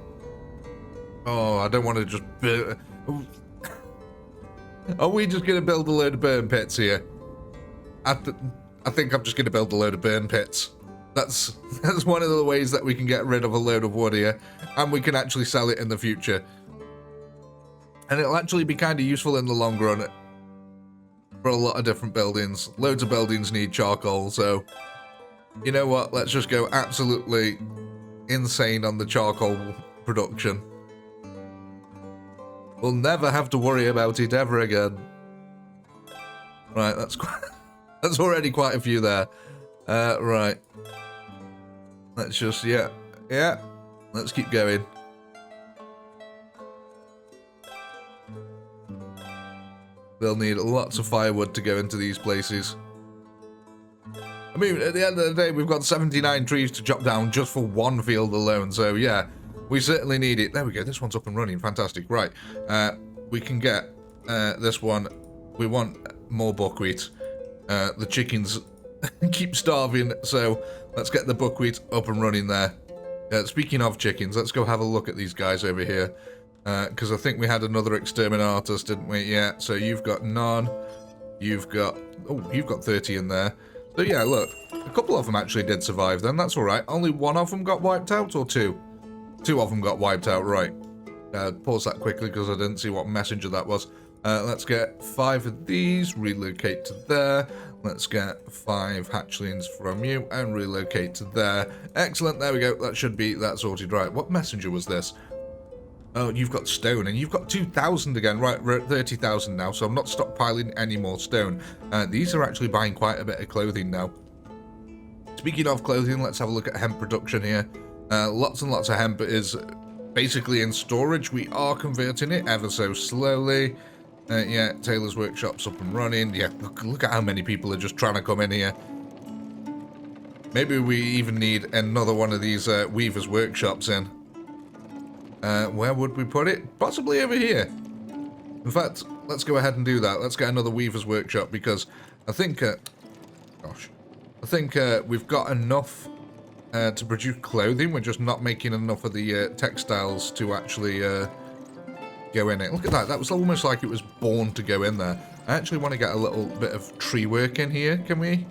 Oh, I don't want to just... Are we just going to build a load of burn pits here? I think I'm just going to build a load of burn pits. That's one of the ways that we can get rid of a load of wood here. And we can actually sell it in the future. And it'll actually be kind of useful in the long run for a lot of different buildings. Loads of buildings need charcoal, so you know what? Let's just go absolutely insane on the charcoal production. We'll never have to worry about it ever again. Right, that's already quite a few there. Right. Let's just, yeah. Let's keep going. They'll need lots of firewood to go into these places. I mean, at the end of the day, we've got 79 trees to chop down just for one field alone. So, yeah, we certainly need it. There we go. This one's up and running. Fantastic. Right. We can get this one. We want more buckwheat. The chickens keep starving, so let's get the buckwheat up and running there. Speaking of chickens, let's go have a look at these guys over here. Because I think we had another exterminatus, didn't we? Yeah, so you've got none. You've got 30 in there. So yeah, look, a couple of them actually did survive then. That's alright. Only one of them got wiped out, or two? Two of them got wiped out, right. Pause that quickly because I didn't see what messenger that was. Let's get 5 of these, relocate to there. Let's get 5 hatchlings from you and relocate to there. Excellent, there we go. That should be that sorted. Right, what messenger was this? Oh, you've got stone, and you've got 2,000 again. Right, we're at 30,000 now, so I'm not stockpiling any more stone. These are actually buying quite a bit of clothing now. Speaking of clothing, let's have a look at hemp production here. Lots and lots of hemp is basically in storage. We are converting it ever so slowly. Yeah, Taylor's Workshop's up and running. Yeah, look at how many people are just trying to come in here. Maybe we even need another one of these Weaver's Workshops in. Where would we put it? Possibly over here. In fact, let's go ahead and do that. Let's get another Weaver's Workshop because I think, we've got enough to produce clothing. We're just not making enough of the textiles to actually go in it. Look at that. That was almost like it was born to go in there. I actually want to get a little bit of tree work in here. Can we?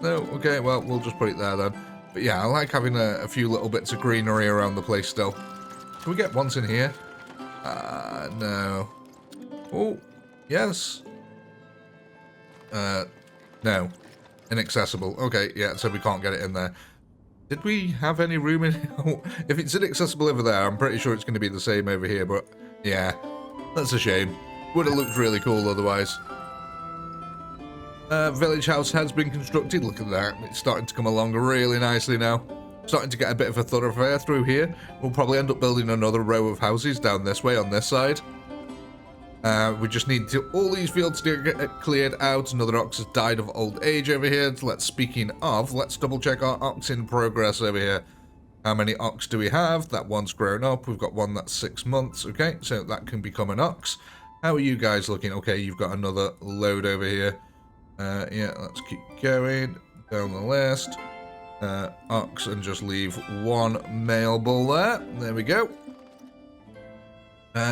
No? Okay, well, we'll just put it there then. But yeah, I like having a few little bits of greenery around the place still. Can we get ones in here? No. Oh, yes. No. Inaccessible. Okay, yeah, so we can't get it in there. Did we have any room in... Oh, if it's inaccessible over there, I'm pretty sure it's going to be the same over here, but yeah. That's a shame. Would have looked really cool otherwise. Village house has been constructed. Look at that. It's starting to come along really nicely now. Starting to get a bit of a thoroughfare through here. We'll probably end up building another row of houses down this way on this side. We just need to all these fields to get cleared out. Another ox has died of old age over here. Speaking of, let's double check our ox in progress over here. How many ox do we have? That one's grown up. We've got one that's 6 months. Okay, so that can become an ox. How are you guys looking? Okay, you've got another load over here. Yeah, let's keep going down the list. Ox and just leave one male bull there. There we go.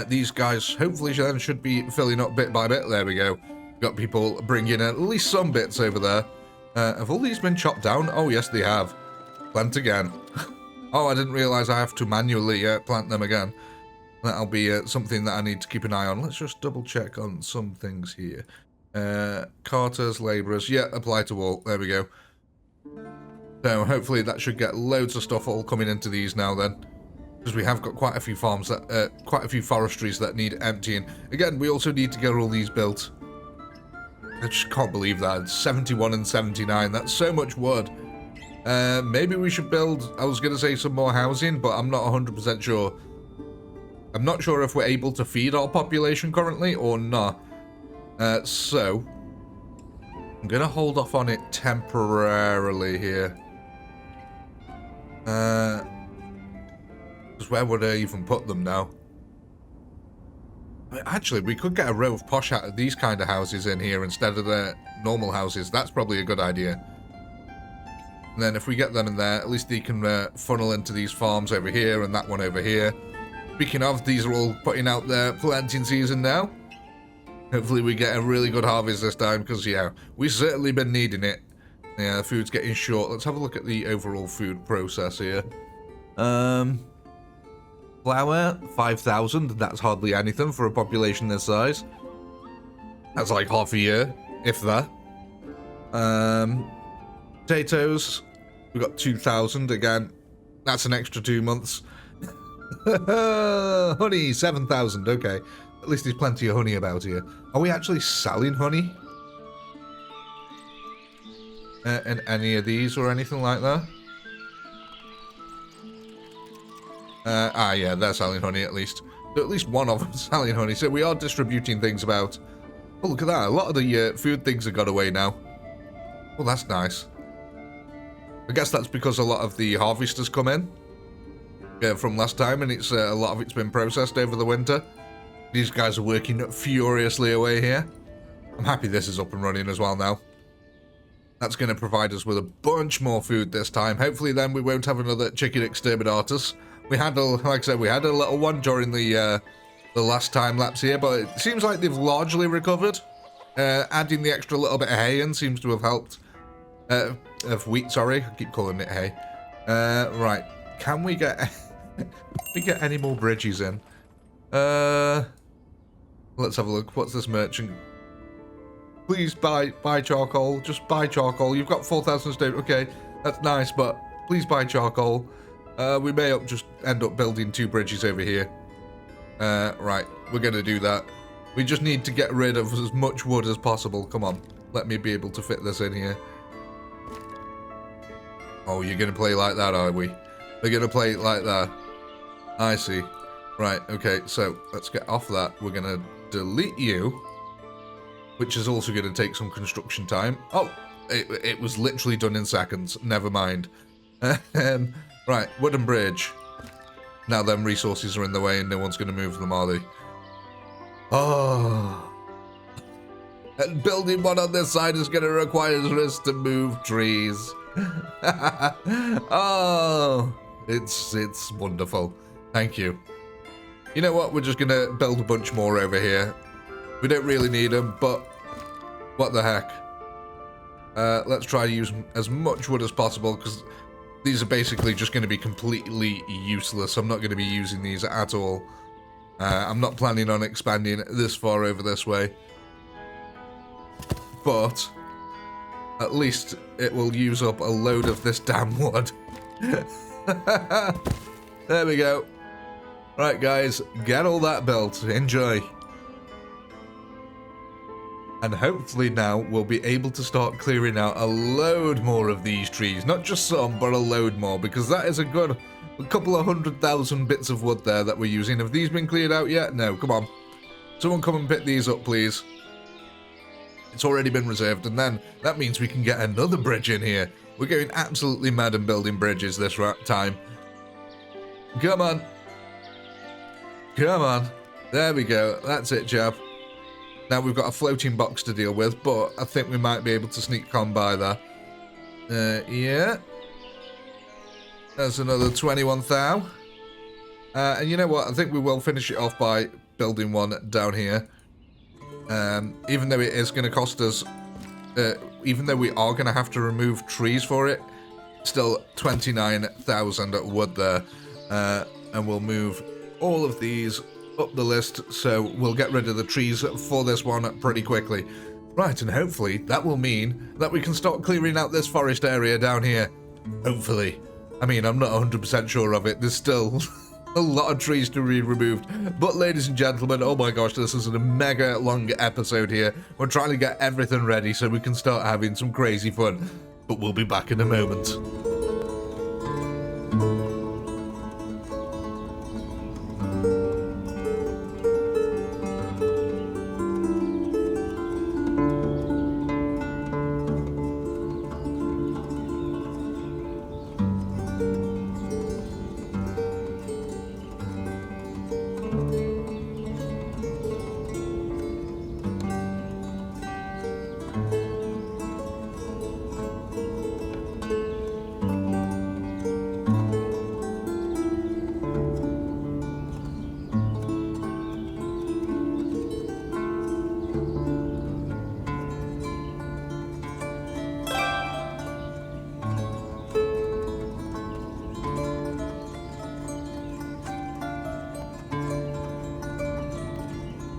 These guys hopefully then should be filling up bit by bit. There we go. Got people bringing at least some bits over there. Have all these been chopped down? Oh, yes, they have. Plant again. Oh, I didn't realize I have to manually plant them again. That'll be something that I need to keep an eye on. Let's just double check on some things here. Carters, labourers. Yeah, apply to all. There we go. So hopefully that should get loads of stuff all coming into these now then. Because we have got quite a few farms that, quite a few forestries that need emptying. Again, we also need to get all these built. I just can't believe that. It's 71 and 79. That's so much wood. Maybe we should build, I was going to say some more housing, but I'm not 100% sure. I'm not sure if we're able to feed our population currently or not. So, I'm going to hold off on it temporarily here. Because where would I even put them now? Actually, we could get a row of posh these kind of houses in here instead of the normal houses. That's probably a good idea. And then if we get them in there, at least they can funnel into these farms over here and that one over here. Speaking of, these are all putting out their planting season now. Hopefully we get a really good harvest this time, because, yeah, we've certainly been needing it. Yeah, the food's getting short. Let's have a look at the overall food process here. Flour, 5,000. That's hardly anything for a population this size. That's like half a year, if that. Potatoes, we've got 2,000. Again, that's an extra 2 months. Honey, 7,000. Okay. At least there's plenty of honey about here. Are we actually selling honey? In any of these or anything like that? Yeah, they're selling honey at least. So at least one of them selling honey. So we are distributing things about. Oh, look at that. A lot of the food things have got away now. Well, that's nice. I guess that's because a lot of the harvest has come in from last time, and it's a lot of it's been processed over the winter. These guys are working furiously away here. I'm happy this is up and running as well now. That's going to provide us with a bunch more food this time. Hopefully then we won't have another chicken exterminatus. We had, like I said, we had a little one during the last time lapse here, but it seems like they've largely recovered. Adding the extra little bit of hay in seems to have helped. Of wheat, sorry. I keep calling it hay. Right. Can we get... we get any more bridges in? Let's have a look. What's this merchant? Please buy charcoal. Just buy charcoal. You've got 4,000 stone. Okay, that's nice, but please buy charcoal. We may just end up building 2 bridges over here. Right, we're going to do that. We just need to get rid of as much wood as possible. Come on, let me be able to fit this in here. Oh, you're going to play like that, are we? We're going to play it like that. I see. Right, okay, so let's get off that. We're going to delete you, which is also going to take some construction time. Oh, it was literally done in seconds. Never mind. Right, wooden bridge. Now them resources are in the way and no one's going to move them, are they? Oh. And building one on this side is going to require us to move trees. Oh, it's wonderful. Thank you. You know what? We're just going to build a bunch more over here. We don't really need them, but what the heck. Let's try to use as much wood as possible, because these are basically just going to be completely useless. I'm not going to be using these at all. I'm not planning on expanding this far over this way. But at least it will use up a load of this damn wood. There we go. Right, guys, get all that built. Enjoy. And hopefully now we'll be able to start clearing out a load more of these trees. Not just some, but a load more, because that is a couple of 100,000 bits of wood there that we're using. Have these been cleared out yet? No, come on. Someone come and pick these up, please. It's already been reserved, and then that means we can get another bridge in here. We're going absolutely mad and building bridges this time. Come on. Come on. There we go. That's it, chap. Now we've got a floating box to deal with, but I think we might be able to sneak on by there. Yeah. There's another 21,000. And you know what? I think we will finish it off by building one down here. Even though it is going to cost us, even though we are going to have to remove trees for it, still 29,000 wood there. And we'll move all of these up the list, so we'll get rid of the trees for this one pretty quickly. Right, and hopefully that will mean that we can start clearing out this forest area down here. Hopefully. I mean, I'm not 100% sure of it. There's still a lot of trees to be removed. But ladies and gentlemen, oh my gosh, this is a mega long episode here. We're trying to get everything ready so we can start having some crazy fun. But we'll be back in a moment.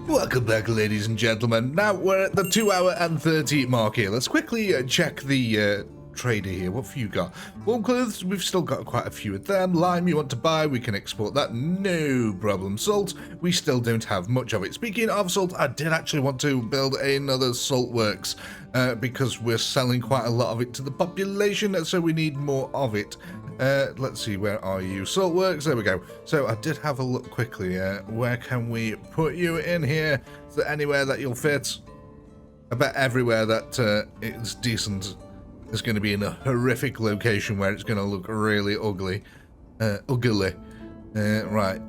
Welcome back, ladies and gentlemen. Now we're at the 2-hour and 30 mark here. Let's quickly check the trader here. What have you got? Warm clothes, we've still got quite a few of them. Lime you want to buy, we can export that, no problem. Salt, we still don't have much of it. Speaking of salt, I did actually want to build another salt works because we're selling quite a lot of it to the population, so we need more of it. Let's see, where are you? Saltworks, there we go. So I did have a look quickly. Where can we put you in here? Is there anywhere that you'll fit? I bet everywhere that it's decent is going to be in a horrific location where it's going to look really ugly. Right.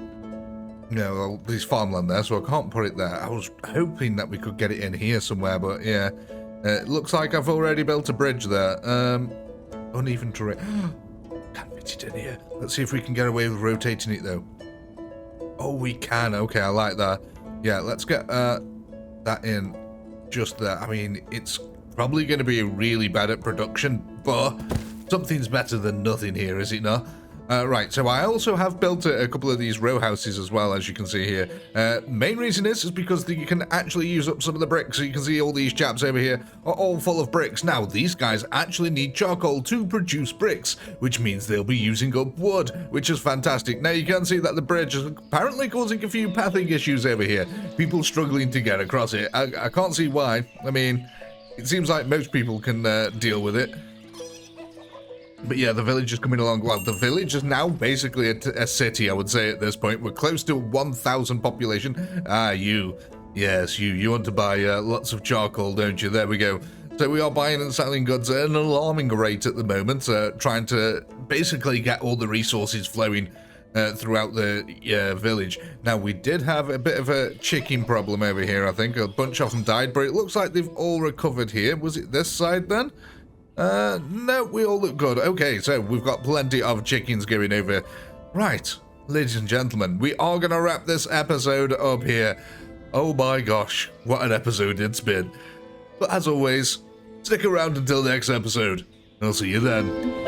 No, well, there's farmland there, so I can't put it there. I was hoping that we could get it in here somewhere, but yeah. It looks like I've already built a bridge there. Uneven terrain. Can't fit it in here. Let's see if we can get away with rotating it, though. Oh, we can. Okay, I like that. Yeah, let's get that in just there. I mean, it's probably going to be really bad at production, but something's better than nothing here, is it not? Right, so I also have built a couple of these row houses as well, as you can see here. Main reason is because you can actually use up some of the bricks. So you can see all these chaps over here are all full of bricks. Now, these guys actually need charcoal to produce bricks, which means they'll be using up wood, which is fantastic. Now, you can see that the bridge is apparently causing a few pathing issues over here. People struggling to get across it. I can't see why. I mean, it seems like most people can deal with it. But yeah, the village is coming along well. The village is now basically a city, I would say, at this point. We're close to 1,000 population. Ah, you. Yes, you. You want to buy lots of charcoal, don't you? There we go. So we are buying and selling goods at an alarming rate at the moment, trying to basically get all the resources flowing throughout the village. Now, we did have a bit of a chicken problem over here, I think. A bunch of them died, but it looks like they've all recovered here. Was it this side then? No, we all look good. Okay, so we've got plenty of chickens going over. Right, ladies and gentlemen, we are going to wrap this episode up here. Oh my gosh, what an episode it's been. But as always, stick around until the next episode. I'll see you then.